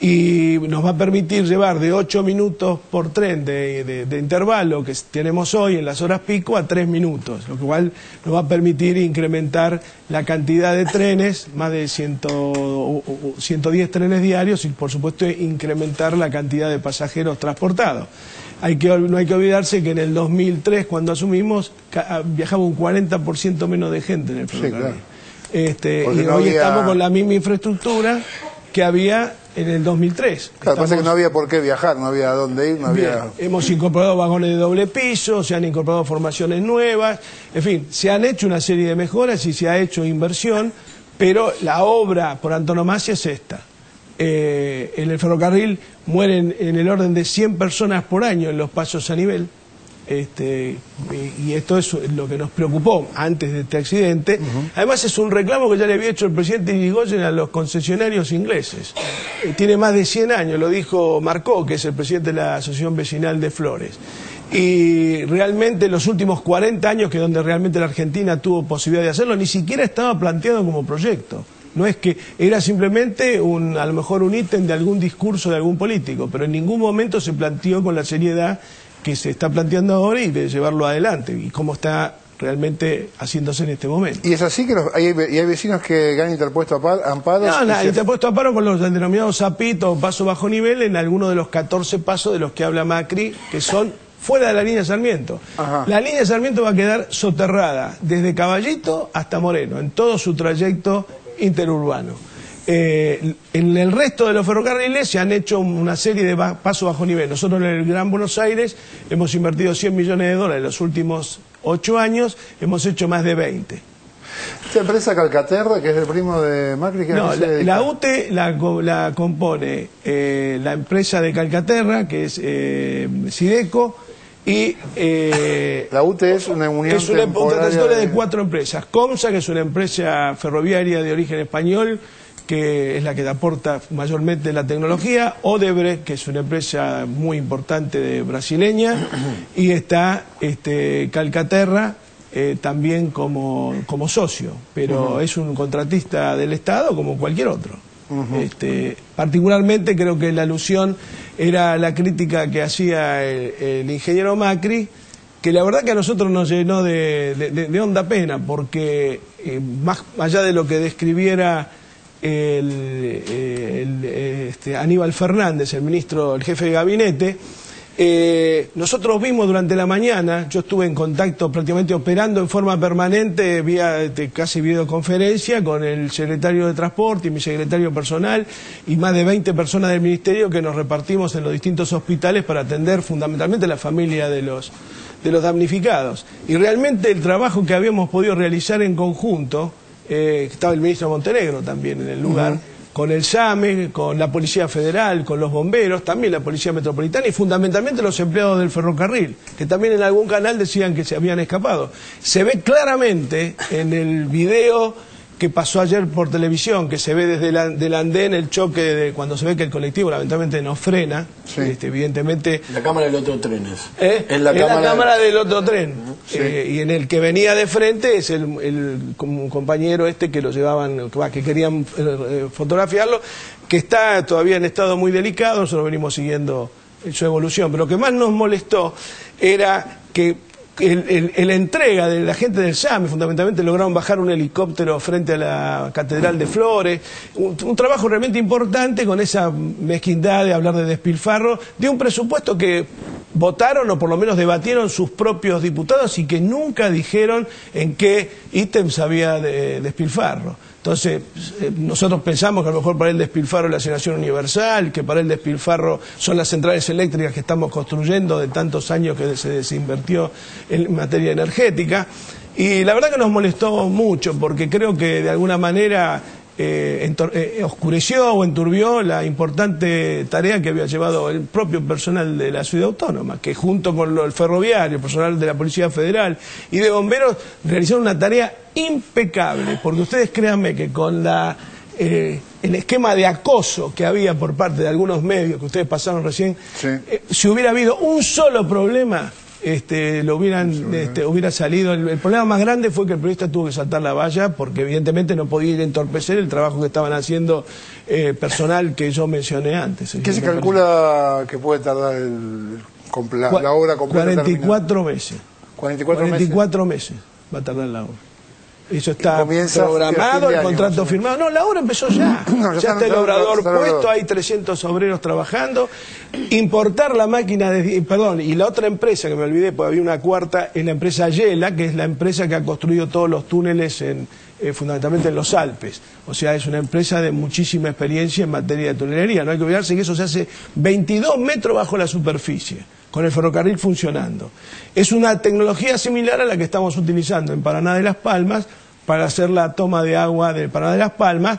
Y nos va a permitir llevar de 8 minutos por tren de intervalo que tenemos hoy en las horas pico a 3 minutos, lo cual nos va a permitir incrementar la cantidad de trenes, más de 110 trenes diarios, y por supuesto incrementar la cantidad de pasajeros transportados. No hay que olvidarse que en el 2003, cuando asumimos, viajaba un 40% menos de gente en el ferrocarril. Sí, claro. Y hoy estamos con la misma infraestructura que había en el 2003. Claro, pasa que no había por qué viajar, no había dónde ir, no había... Hemos incorporado vagones de doble piso, se han incorporado formaciones nuevas, en fin, se han hecho una serie de mejoras y se ha hecho inversión, pero la obra por antonomasia es esta. En el ferrocarril mueren en el orden de 100 personas por año en los pasos a nivel. Y esto es lo que nos preocupó antes de este accidente. Además es un reclamo que ya le había hecho el presidente Irigoyen a los concesionarios ingleses. Tiene más de 100 años, lo dijo Marcó, que es el presidente de la Asociación Vecinal de Flores. Y realmente los últimos 40 años, que donde realmente la Argentina tuvo posibilidad de hacerlo, ni siquiera estaba planteado como proyecto. No es que era simplemente a lo mejor un ítem de algún discurso de algún político, pero en ningún momento se planteó con la seriedad que se está planteando ahora y de llevarlo adelante, y cómo está realmente haciéndose en este momento. ¿Y es así que hay vecinos que han interpuesto amparos? No, han interpuesto amparos con los denominados zapitos o paso bajo nivel en alguno de los 14 pasos de los que habla Macri, que son fuera de la línea Sarmiento. La línea Sarmiento va a quedar soterrada desde Caballito hasta Moreno, en todo su trayecto interurbano. En el resto de los ferrocarriles se han hecho una serie de pasos bajo nivel. Nosotros en el Gran Buenos Aires hemos invertido $100 millones en los últimos 8 años, hemos hecho más de 20. Esta empresa Calcaterra, que es el primo de Macri, que no, la UTE la compone la empresa de Calcaterra, que es Sideco, y la UTE es una unión transitoria de 4 empresas. Comsa, que es una empresa ferroviaria de origen español, que es la que aporta mayormente la tecnología. Odebrecht, que es una empresa muy importante brasileña, y está Calcaterra, también como socio, pero es un contratista del Estado como cualquier otro. Particularmente creo que la alusión era la crítica que hacía el ingeniero Macri, que la verdad que a nosotros nos llenó de honda pena, porque más allá de lo que describiera Aníbal Fernández, el jefe de gabinete, nosotros vimos durante la mañana, yo estuve en contacto prácticamente operando en forma permanente vía casi videoconferencia con el secretario de Transporte y mi secretario personal y más de 20 personas del ministerio que nos repartimos en los distintos hospitales para atender fundamentalmente a la familia de los damnificados. Y realmente el trabajo que habíamos podido realizar en conjunto, estaba el ministro Montenegro también en el lugar, con el SAME, con la Policía Federal, con los bomberos, también la Policía Metropolitana y fundamentalmente los empleados del ferrocarril, que también en algún canal decían que se habían escapado. Se ve claramente en el video que pasó ayer por televisión, que se ve desde del andén el choque de cuando se ve que el colectivo lamentablemente no frena, evidentemente... La cámara del otro tren es la cámara del otro tren, y en el que venía de frente es un compañero que lo llevaban, que querían fotografiarlo, que está todavía en estado muy delicado. Nosotros venimos siguiendo su evolución, pero lo que más nos molestó era que la entrega de la gente del SAME, fundamentalmente lograron bajar un helicóptero frente a la Catedral de Flores, un trabajo realmente importante con esa mezquindad de hablar de despilfarro, de un presupuesto que votaron o por lo menos debatieron sus propios diputados y que nunca dijeron en qué ítems había de despilfarro. Entonces, nosotros pensamos que a lo mejor para el despilfarro es la asignación universal, que para el despilfarro son las centrales eléctricas que estamos construyendo de tantos años que se desinvirtió en materia energética. Y la verdad que nos molestó mucho, porque creo que de alguna manera oscureció o enturbió la importante tarea que había llevado el propio personal de la ciudad autónoma, que junto con el ferroviario, el personal de la Policía Federal y de bomberos realizaron una tarea impecable, porque ustedes créanme que con el esquema de acoso que había por parte de algunos medios que ustedes pasaron recién, si hubiera habido un solo problema, hubiera salido. El problema más grande fue que el periodista tuvo que saltar la valla porque evidentemente no podía ir a entorpecer el trabajo que estaban haciendo personal que yo mencioné antes. ¿Qué se calcula que puede tardar la obra completa? 44 meses. 44 meses va a tardar la obra. Eso está programado, el contrato firmado. No, la obra empezó ya. Ya está el obrador puesto, hay 300 obreros trabajando. Importar la máquina y la otra empresa que me olvidé, porque había una cuarta, es la empresa Ayala, que es la empresa que ha construido todos los túneles fundamentalmente en los Alpes. O sea, es una empresa de muchísima experiencia en materia de tunelería. No hay que olvidarse que eso se hace 22 metros bajo la superficie, con el ferrocarril funcionando. Es una tecnología similar a la que estamos utilizando en Paraná de las Palmas para hacer la toma de agua de Paraná de las Palmas,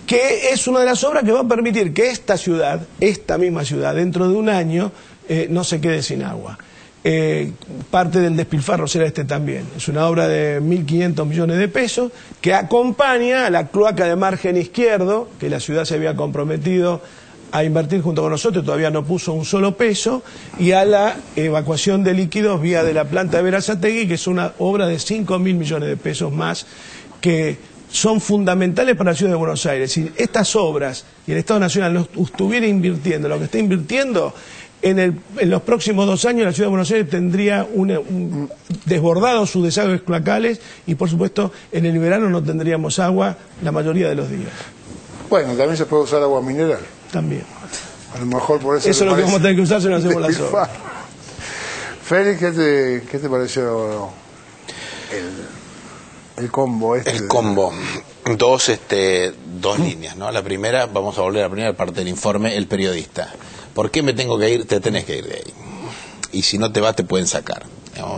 que es una de las obras que va a permitir que esta misma ciudad, dentro de un año, no se quede sin agua. Parte del despilfarro será también. Es una obra de 1.500 millones de pesos que acompaña a la cloaca de margen izquierdo, que la ciudad se había comprometido a invertir junto con nosotros, todavía no puso un solo peso, y a la evacuación de líquidos vía de la planta de Berazategui, que es una obra de 5.000 millones de pesos más, que son fundamentales para la ciudad de Buenos Aires. Si estas obras y el Estado Nacional no estuviera invirtiendo lo que está invirtiendo, en los próximos 2 años la ciudad de Buenos Aires tendría desbordado sus desagües cloacales y, por supuesto, en el verano no tendríamos agua la mayoría de los días. Bueno, también se puede usar agua mineral. También. A lo mejor por eso... Eso es lo que vamos a tener que usar si no hacemos las obras. Félix, ¿qué te pareció el combo El combo. Dos líneas, ¿no? La primera, vamos a volver a la primera parte del informe, el periodista. ¿Por qué me tengo que ir? Te tenés que ir de ahí. Y si no te vas, te pueden sacar.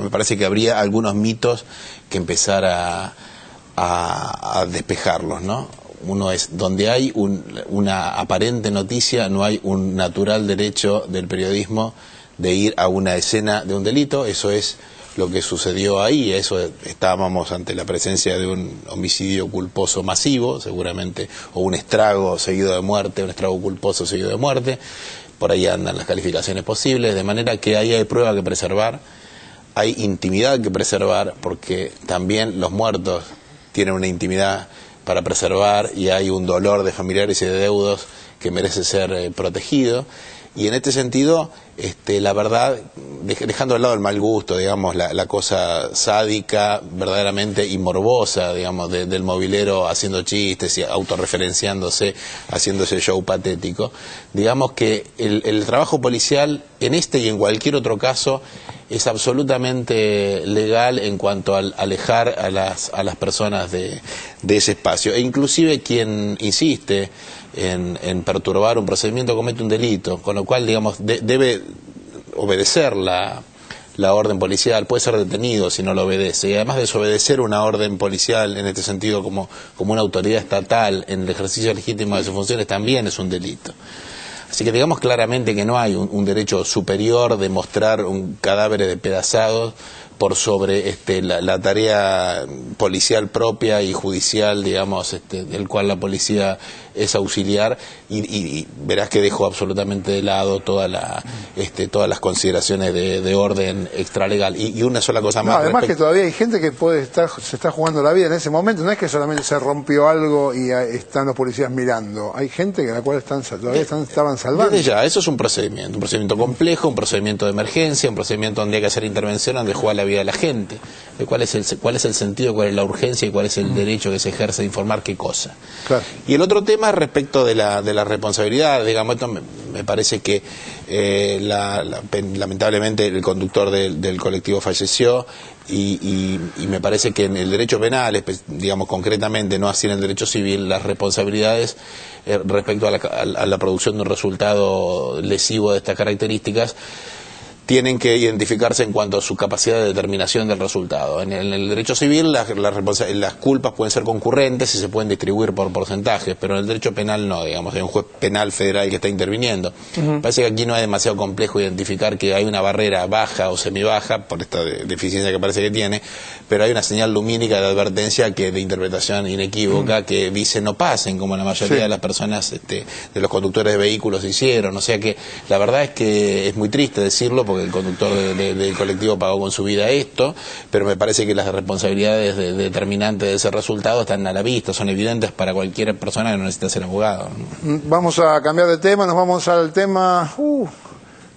Me parece que habría algunos mitos que empezar a a despejarlos, ¿no? Uno es, donde hay una aparente noticia, no hay un natural derecho del periodismo de ir a una escena de un delito. Eso es lo que sucedió ahí. Eso estábamos ante la presencia de un homicidio culposo masivo, seguramente, o un estrago seguido de muerte, un estrago culposo seguido de muerte. Por ahí andan las calificaciones posibles, de manera que ahí hay prueba que preservar, hay intimidad que preservar, porque también los muertos tienen una intimidad para preservar y hay un dolor de familiares y de deudos que merece ser protegido. Y en este sentido, la verdad, dejando de lado el mal gusto, digamos, la cosa sádica, verdaderamente y morbosa, digamos, del movilero haciendo chistes y autorreferenciándose, haciendo ese show patético, digamos que el trabajo policial en este y en cualquier otro caso es absolutamente legal en cuanto a alejar a las personas de ese espacio. E inclusive quien insiste en perturbar un procedimiento comete un delito, con lo cual, digamos, debe obedecer la orden policial, puede ser detenido si no lo obedece, y además desobedecer una orden policial en este sentido como una autoridad estatal en el ejercicio legítimo de sus funciones también es un delito. Así que digamos claramente que no hay un derecho superior de mostrar un cadáver despedazado por sobre la tarea policial propia y judicial, digamos, del cual la policía es auxiliar, y verás que dejo absolutamente de lado todas las consideraciones de orden extralegal. Y una sola cosa más. No, además que todavía hay gente que se está jugando la vida en ese momento, no es que solamente se rompió algo y están los policías mirando, hay gente que la cual todavía estaban salvando. Desde ya, eso es un procedimiento complejo, un procedimiento de emergencia, un procedimiento donde hay que hacer intervención, donde juega la vida de la gente. ¿Cuál es el sentido, cuál es la urgencia y cuál es el derecho que se ejerce de informar qué cosa? Claro. Y el otro tema respecto de la responsabilidad, digamos, esto me parece que lamentablemente el conductor del colectivo falleció y me parece que en el derecho penal, digamos concretamente, no así en el derecho civil, las responsabilidades respecto a la producción de un resultado lesivo de estas características tienen que identificarse en cuanto a su capacidad de determinación del resultado. En el derecho civil las culpas pueden ser concurrentes y se pueden distribuir por porcentajes, pero en el derecho penal no, digamos, hay un juez penal federal que está interviniendo. Parece que aquí no es demasiado complejo identificar que hay una barrera baja o semibaja, por esta deficiencia que parece que tiene, pero hay una señal lumínica de advertencia de interpretación inequívoca que dice no pasen, como la mayoría de las personas, de los conductores de vehículos hicieron. O sea que la verdad es que es muy triste decirlo, porque el conductor del colectivo pagó con su vida esto, pero me parece que las responsabilidades determinantes de ese resultado están a la vista, son evidentes para cualquier persona que no necesita ser abogado. Vamos a cambiar de tema, nos vamos al tema...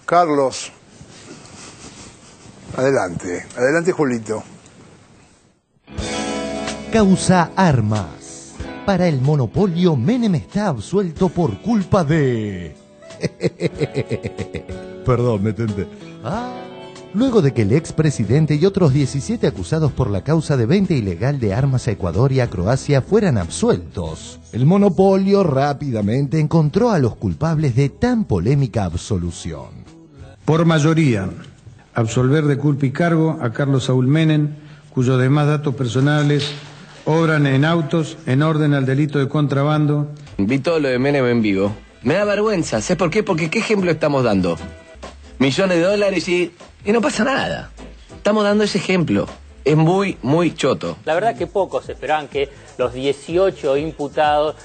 Carlos, adelante Julito. Causa Armas. Para el monopolio, Menem está absuelto por culpa de... Perdón, me tenté. Luego de que el expresidente y otros 17 acusados por la causa de venta ilegal de armas a Ecuador y a Croacia fueran absueltos, el monopolio rápidamente encontró a los culpables de tan polémica absolución. Por mayoría, absolver de culpa y cargo a Carlos Saúl Menem, cuyos demás datos personales obran en autos en orden al delito de contrabando. Vi todo lo de Menem en vivo. Me da vergüenza, ¿sabes por qué? Porque ¿qué ejemplo estamos dando? Millones de dólares y no pasa nada. Estamos dando ese ejemplo. Es muy, muy choto. La verdad que pocos esperaban que los 18 imputados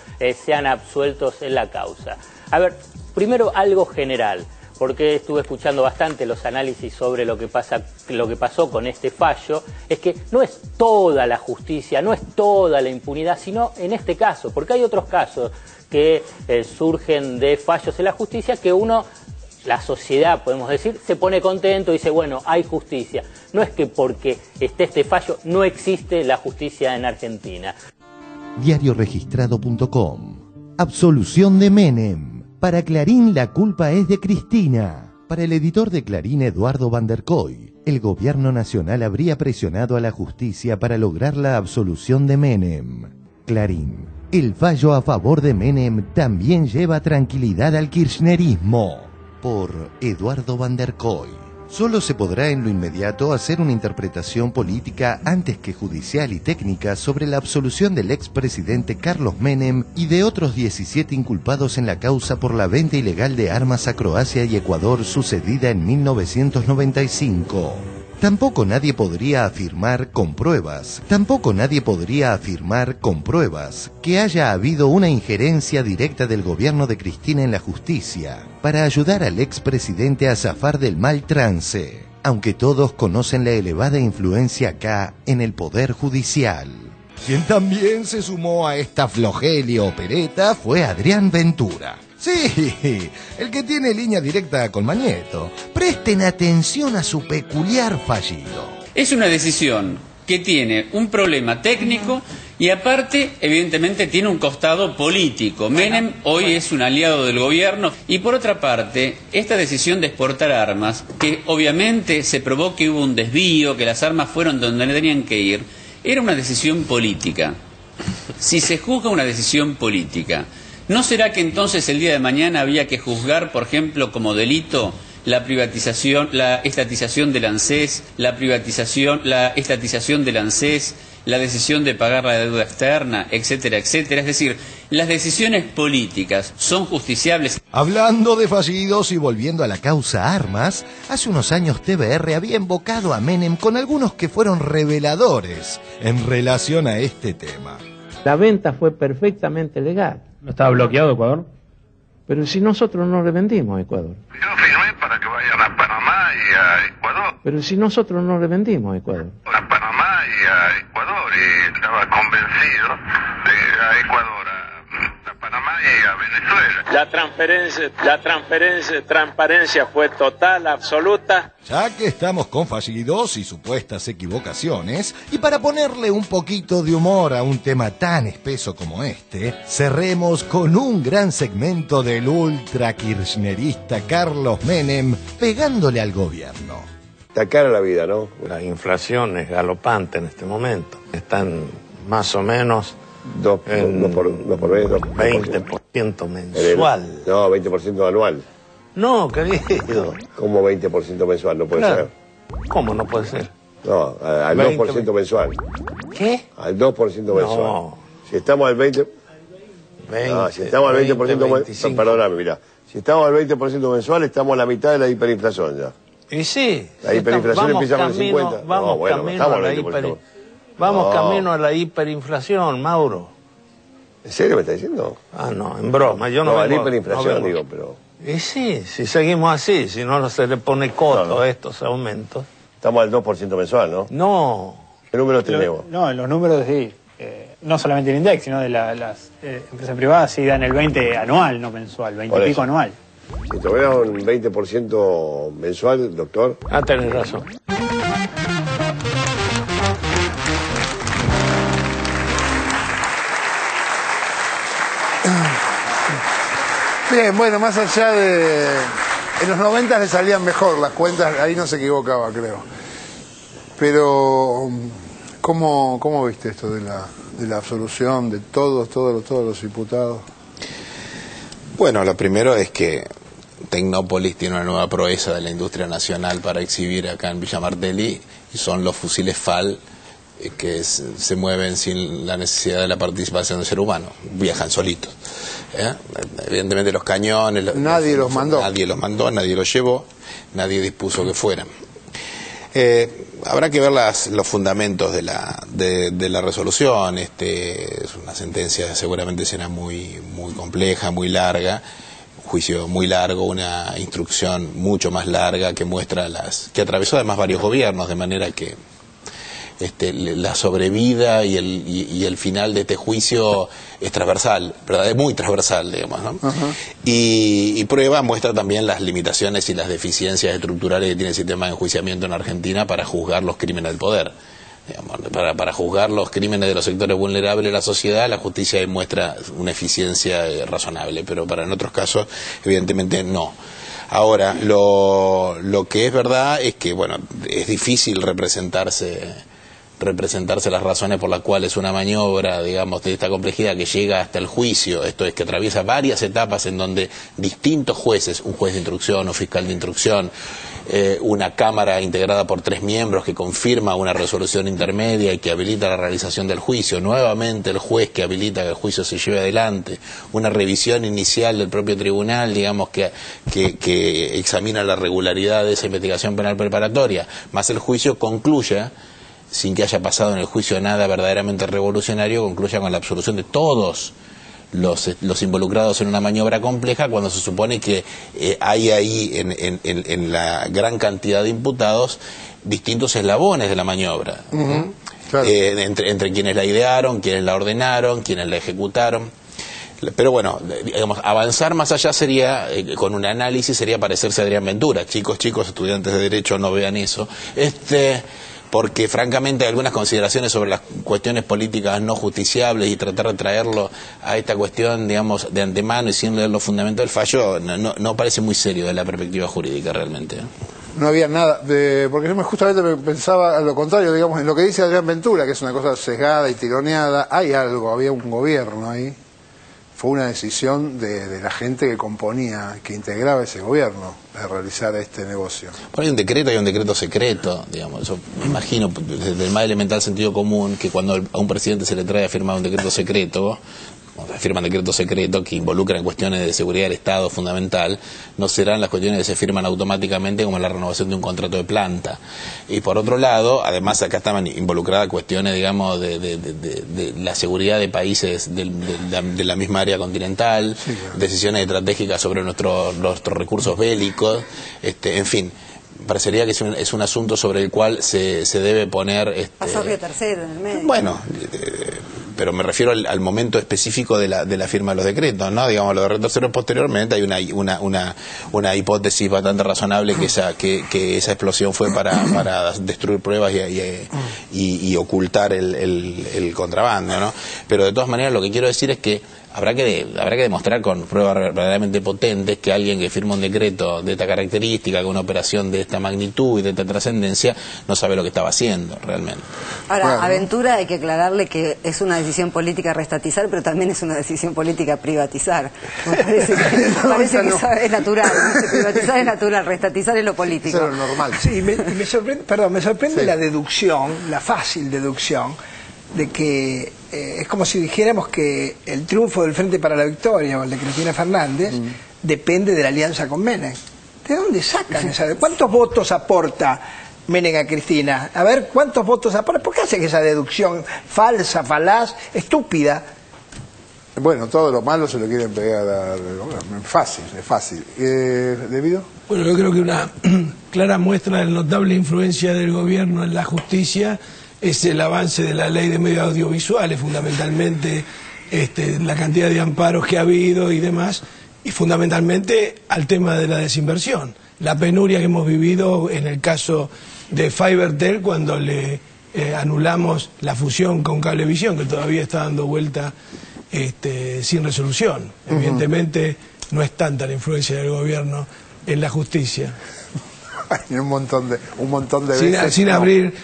sean absueltos en la causa. A ver, primero algo general, porque estuve escuchando bastante los análisis sobre lo que pasó con este fallo, es que no es toda la justicia, no es toda la impunidad, sino en este caso, porque hay otros casos que surgen de fallos en la justicia que la sociedad, podemos decir, se pone contento y dice, bueno, hay justicia. No es que porque esté este fallo no existe la justicia en Argentina. Diarioregistrado.com. Absolución de Menem. Para Clarín la culpa es de Cristina. Para el editor de Clarín, Eduardo Van der Koy, el gobierno nacional habría presionado a la justicia para lograr la absolución de Menem. Clarín. El fallo a favor de Menem también lleva tranquilidad al kirchnerismo. Por Eduardo Van der Koy. Solo se podrá en lo inmediato hacer una interpretación política antes que judicial y técnica sobre la absolución del expresidente Carlos Menem y de otros 17 inculpados en la causa por la venta ilegal de armas a Croacia y Ecuador sucedida en 1995. Tampoco nadie podría afirmar con pruebas que haya habido una injerencia directa del gobierno de Cristina en la justicia para ayudar al expresidente a zafar del mal trance, aunque todos conocen la elevada influencia acá en el Poder Judicial. Quien también se sumó a esta flogelia opereta fue Adrián Ventura. Sí, el que tiene línea directa con Mañeto. Presten atención a su peculiar fallido. Es una decisión que tiene un problema técnico y aparte, evidentemente, tiene un costado político. Menem hoy es un aliado del gobierno y por otra parte, esta decisión de exportar armas, que obviamente se probó que hubo un desvío, que las armas fueron donde no tenían que ir, era una decisión política. Si se juzga una decisión política, ¿no será que entonces el día de mañana había que juzgar, por ejemplo, como delito la privatización, la estatización del ANSES, la estatización del ANSES, la decisión de pagar la deuda externa, etcétera, etcétera? Es decir, las decisiones políticas son justiciables. Hablando de fallidos y volviendo a la causa armas, hace unos años TBR había invocado a Menem con algunos que fueron reveladores en relación a este tema. La venta fue perfectamente legal. ¿No estaba bloqueado Ecuador? Pero si nosotros no le vendimos a Ecuador. Yo firmé para que vayan a Panamá y a Ecuador. Pero si nosotros no le vendimos a Ecuador. A Panamá y a Ecuador, y estaba convencido de ir a Ecuador, a Panamá y a Venezuela. La transparencia fue total, absoluta. Ya que estamos con fallidos y supuestas equivocaciones, y para ponerle un poquito de humor a un tema tan espeso como este, cerremos con un gran segmento del ultra kirchnerista Carlos Menem pegándole al gobierno. Está cara la vida, ¿no? La inflación es galopante en este momento. Están más o menos 20% mensual. No, 20% anual. No, querido. ¿Cómo 20% mensual? No puede ser. ¿Cómo no puede ser? No, al 2% mensual. ¿Qué? Al 2% mensual. No. Si estamos al 20%... si estamos al 20% mensual... Perdóname, mirá. Si estamos al 20% mensual, estamos a la mitad de la hiperinflación ya. Y sí. La hiperinflación empieza con el 50. Vamos camino a la hiperinflación, Mauro. ¿En serio me está diciendo? Ah, no, en broma. Yo no vengo, a la hiperinflación, digo, pero... Y sí, si seguimos así, si no se le pone coto a estos aumentos. Estamos al 2% mensual, ¿no? No. ¿Qué números tenemos? No, los números sí. No solamente el INDEC, sino de las empresas privadas sí dan el 20 anual, no mensual, 20 y pico anual. Si tuviera un 20% mensual, doctor... Ah, tenés razón. Bien, bueno, más allá de... En los 90 le salían mejor las cuentas, ahí no se equivocaba, creo. Pero, ¿cómo viste esto de la absolución de todos los imputados? Bueno, lo primero es que Tecnópolis tiene una nueva proeza de la industria nacional para exhibir acá en Villa Martelli, y son los fusiles FAL que se mueven sin la necesidad de la participación del ser humano, viajan solitos. Evidentemente los cañones... Nadie los mandó, nadie los llevó, nadie dispuso que fueran. Habrá que ver los fundamentos de la resolución. Es una sentencia, seguramente será muy compleja, muy larga, un juicio muy largo, una instrucción mucho más larga que muestra que atravesó además varios gobiernos, de manera que la sobrevida y el final de este juicio es transversal, ¿verdad? Es muy transversal, digamos, ¿no? Y muestra también las limitaciones y las deficiencias estructurales que tiene el sistema de enjuiciamiento en Argentina para juzgar los crímenes del poder. Digamos, para juzgar los crímenes de los sectores vulnerables de la sociedad, la justicia muestra una eficiencia razonable, pero en otros casos, evidentemente, no. Ahora, lo que es verdad es que, bueno, es difícil representarse representarse las razones por las cuales una maniobra, digamos, de esta complejidad que llega hasta el juicio, esto es que atraviesa varias etapas en donde distintos jueces, un juez de instrucción, un fiscal de instrucción, una cámara integrada por 3 miembros que confirma una resolución intermedia y que habilita la realización del juicio, nuevamente el juez que habilita que el juicio se lleve adelante, una revisión inicial del propio tribunal, digamos, que examina la regularidad de esa investigación penal preparatoria, más el juicio concluya, sin que haya pasado en el juicio nada verdaderamente revolucionario, concluya con la absolución de todos los involucrados en una maniobra compleja, cuando se supone que hay ahí en la gran cantidad de imputados distintos eslabones de la maniobra, claro. entre quienes la idearon, quienes la ordenaron, quienes la ejecutaron. Pero bueno, digamos, avanzar más allá sería, con un análisis, sería parecerse a Adrián Ventura. Chicos, estudiantes de Derecho, no vean eso. Porque francamente hay algunas consideraciones sobre las cuestiones políticas no justiciables y tratar de traerlo a esta cuestión, digamos, de antemano y sin leer los fundamentos del fallo, no parece muy serio desde la perspectiva jurídica realmente. No había nada, porque yo justamente pensaba a lo contrario, digamos, en lo que dice Adrián Ventura, que es una cosa sesgada y tironeada, hay algo, había un gobierno ahí. Fue una decisión de la gente que componía, que integraba ese gobierno, de realizar este negocio. Hay un decreto secreto, digamos. Yo me imagino, desde el más elemental sentido común, que cuando a un presidente se le trae a firmar un decreto secreto, firman decreto secreto que involucran cuestiones de seguridad del Estado fundamental, no serán las cuestiones que se firman automáticamente como la renovación de un contrato de planta. Y por otro lado, además acá estaban involucradas cuestiones, digamos, de la seguridad de países de la misma área continental, sí, claro. Decisiones estratégicas sobre nuestros recursos bélicos, en fin. Parecería que es un asunto sobre el cual se debe poner... Pasó Río Tercero en el medio. Bueno, pero me refiero al momento específico de la firma de los decretos, ¿no? Digamos, lo de Río Tercero posteriormente hay una hipótesis bastante razonable que esa explosión fue para destruir pruebas y ocultar el contrabando, ¿no? Pero de todas maneras lo que quiero decir es que habrá que demostrar con pruebas verdaderamente potentes que alguien que firma un decreto de esta característica, con una operación de esta magnitud y de esta trascendencia, no sabe lo que estaba haciendo realmente. Ahora, bueno. A Ventura hay que aclararle que es una decisión política restatizar, pero también es una decisión política privatizar. Me parece que eso es natural. Privatizar es natural, restatizar es lo político. Eso es lo normal. Sí, me sorprende sí. La deducción, la fácil deducción, de que es como si dijéramos que el triunfo del Frente para la Victoria o el de Cristina Fernández depende de la alianza con Menem. ¿De dónde sacan esa? ¿Cuántos votos aporta Menem a Cristina? A ver, ¿cuántos votos aporta? ¿Por qué hacen esa deducción falsa, falaz, estúpida? Bueno, todo lo malo se lo quieren pegar al gobierno. Es fácil. ¿Debido? Bueno, yo creo que una clara muestra de la notable influencia del gobierno en la justicia es el avance de la ley de medios audiovisuales, fundamentalmente la cantidad de amparos que ha habido y demás, y fundamentalmente al tema de la desinversión. La penuria que hemos vivido en el caso de Fibertel cuando le anulamos la fusión con Cablevisión, que todavía está dando vuelta sin resolución. Evidentemente no es tanta la influencia del gobierno en la justicia. Hay un montón de veces. Sin abrir...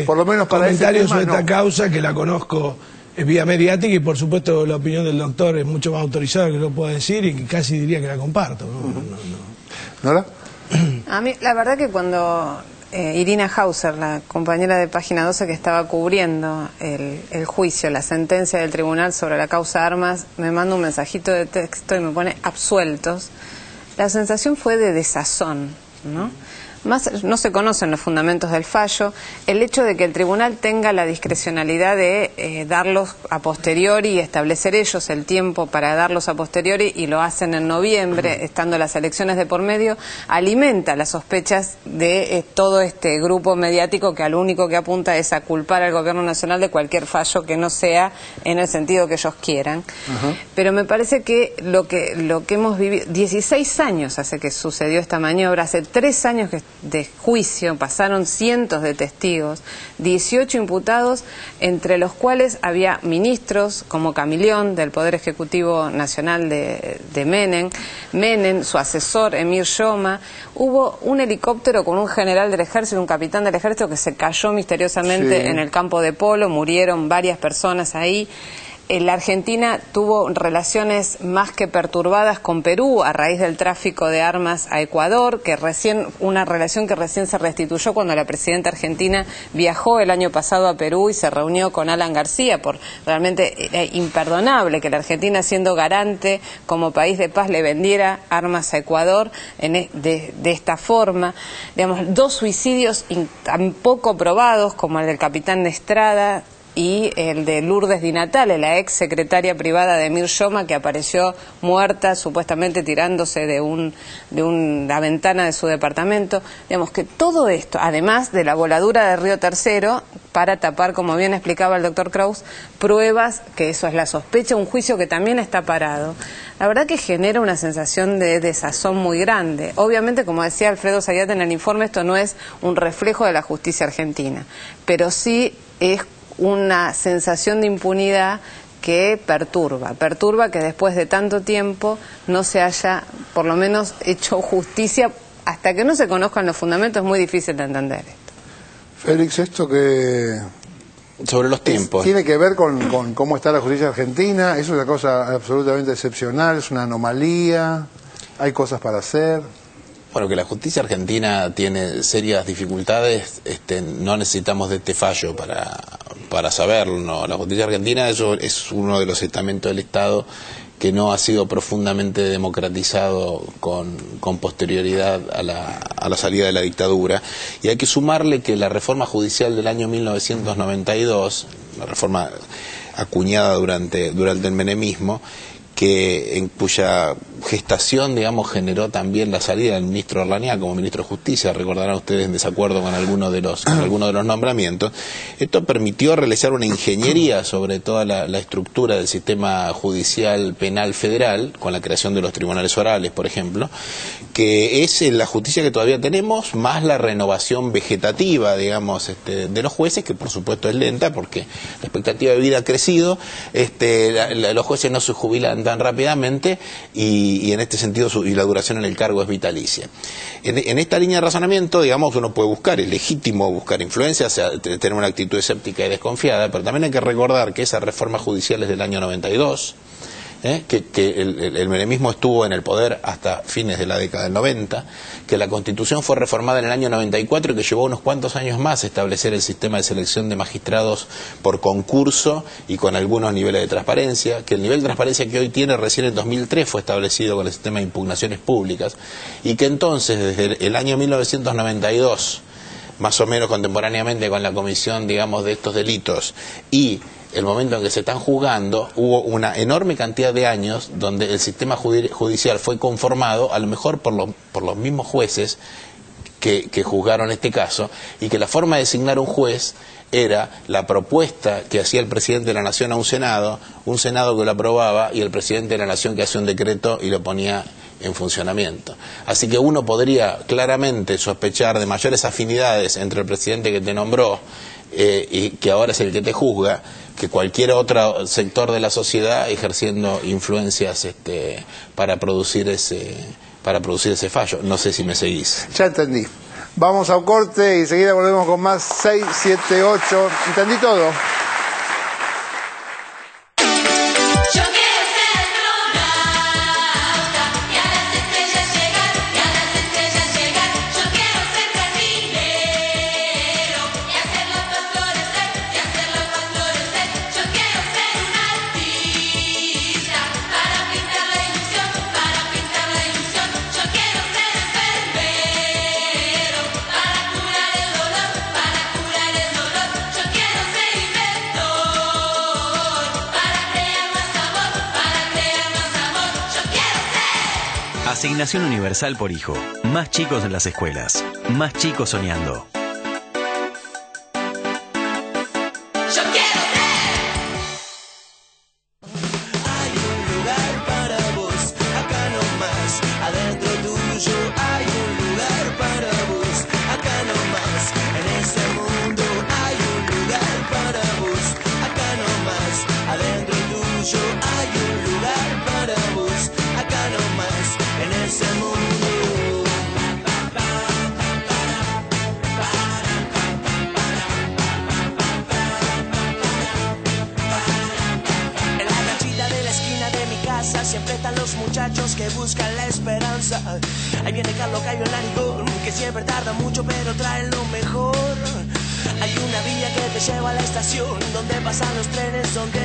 por lo menos para comentarios sobre esta causa, que la conozco vía mediática, y por supuesto la opinión del doctor es mucho más autorizada que lo pueda decir, y que casi diría que la comparto. ¿Nora? A mí, la verdad que cuando Irina Hauser, la compañera de Página 12 que estaba cubriendo el juicio, la sentencia del tribunal sobre la causa Armas, me manda un mensajito de texto y me pone absueltos, la sensación fue de desazón, ¿no? Más, no se conocen los fundamentos del fallo. El hecho de que el tribunal tenga la discrecionalidad de darlos a posteriori y establecer ellos el tiempo para darlos a posteriori, y lo hacen en noviembre, estando las elecciones de por medio, alimenta las sospechas de todo este grupo mediático que al único que apunta es a culpar al gobierno nacional de cualquier fallo que no sea en el sentido que ellos quieran. Pero me parece que lo que hemos vivido, 16 años hace que sucedió esta maniobra, hace 3 años que de juicio, pasaron cientos de testigos, 18 imputados, entre los cuales había ministros como Camilión del Poder Ejecutivo Nacional de Menem, su asesor Emir Yoma. Hubo un helicóptero con un general del ejército, un capitán del ejército que se cayó misteriosamente en el campo de polo, murieron varias personas ahí. La Argentina tuvo relaciones más que perturbadas con Perú a raíz del tráfico de armas a Ecuador, una relación que recién se restituyó cuando la presidenta argentina viajó el año pasado a Perú y se reunió con Alan García. Por realmente imperdonable que la Argentina, siendo garante como país de paz, le vendiera armas a Ecuador de esta forma. Digamos, 2 suicidios tan poco probados como el del capitán Estrada y el de Lourdes Di Natale, la ex secretaria privada de Emir Yoma, que apareció muerta, supuestamente tirándose de una ventana de su departamento. Digamos que todo esto, además de la voladura de Río Tercero, para tapar, como bien explicaba el doctor Kraus, pruebas que eso es la sospecha, un juicio que también está parado. La verdad que genera una sensación de desazón muy grande. Obviamente, como decía Alfredo Zayat en el informe, esto no es un reflejo de la justicia argentina, pero sí es una sensación de impunidad que perturba que después de tanto tiempo no se haya por lo menos hecho justicia. Hasta que no se conozcan los fundamentos es muy difícil de entender esto. Félix, esto que... Sobre los tiempos. Tiene que ver con cómo está la justicia argentina. Es una cosa absolutamente excepcional, es una anomalía, hay cosas para hacer. Bueno, que la justicia argentina tiene serias dificultades, no necesitamos de este fallo para saberlo, ¿no? La justicia argentina es uno de los estamentos del Estado que no ha sido profundamente democratizado con posterioridad a la salida de la dictadura. Y hay que sumarle que la reforma judicial del año 1992, la reforma acuñada durante el menemismo, en cuya gestación, digamos, generó también la salida del ministro Orlaniá como ministro de Justicia, recordarán ustedes en desacuerdo con alguno de los nombramientos. Esto permitió realizar una ingeniería sobre toda la estructura del sistema judicial penal federal, con la creación de los tribunales orales, por ejemplo, que es la justicia que todavía tenemos, más la renovación vegetativa, digamos, de los jueces, que por supuesto es lenta porque la expectativa de vida ha crecido, los jueces no se jubilan tan rápidamente y en este sentido la duración en el cargo es vitalicia. En esta línea de razonamiento, digamos, uno puede es legítimo buscar influencia, o sea, tener una actitud escéptica y desconfiada, pero también hay que recordar que esa reforma judicial es del año 92, que el menemismo estuvo en el poder hasta fines de la década del 90, que la Constitución fue reformada en el año 94 y que llevó unos cuantos años más a establecer el sistema de selección de magistrados por concurso y con algunos niveles de transparencia, que el nivel de transparencia que hoy tiene recién en 2003 fue establecido con el sistema de impugnaciones públicas, y que entonces desde el año 1992, más o menos contemporáneamente con la comisión, digamos, de estos delitos y el momento en que se están juzgando, hubo una enorme cantidad de años donde el sistema judicial fue conformado, a lo mejor por los mismos jueces que juzgaron este caso, y que la forma de designar un juez era la propuesta que hacía el presidente de la Nación a un Senado que lo aprobaba, y el presidente de la Nación que hacía un decreto y lo ponía en funcionamiento. Así que uno podría claramente sospechar de mayores afinidades entre el presidente que te nombró y que ahora es el que te juzga, que cualquier otro sector de la sociedad ejerciendo influencias para producir ese fallo. No sé si me seguís. Ya entendí. Vamos a un corte y enseguida volvemos con más 6, 7, 8. ¿Entendí todo? Asignación universal por hijo. Más chicos en las escuelas. Más chicos soñando. Adentro tuyo hay un lugar para vos. muchachos que buscan la esperanza. Ahí viene Carlos Cayo el narigón, que siempre tarda mucho pero trae lo mejor. Hay una vía que te lleva a la estación, donde pasan los trenes, donde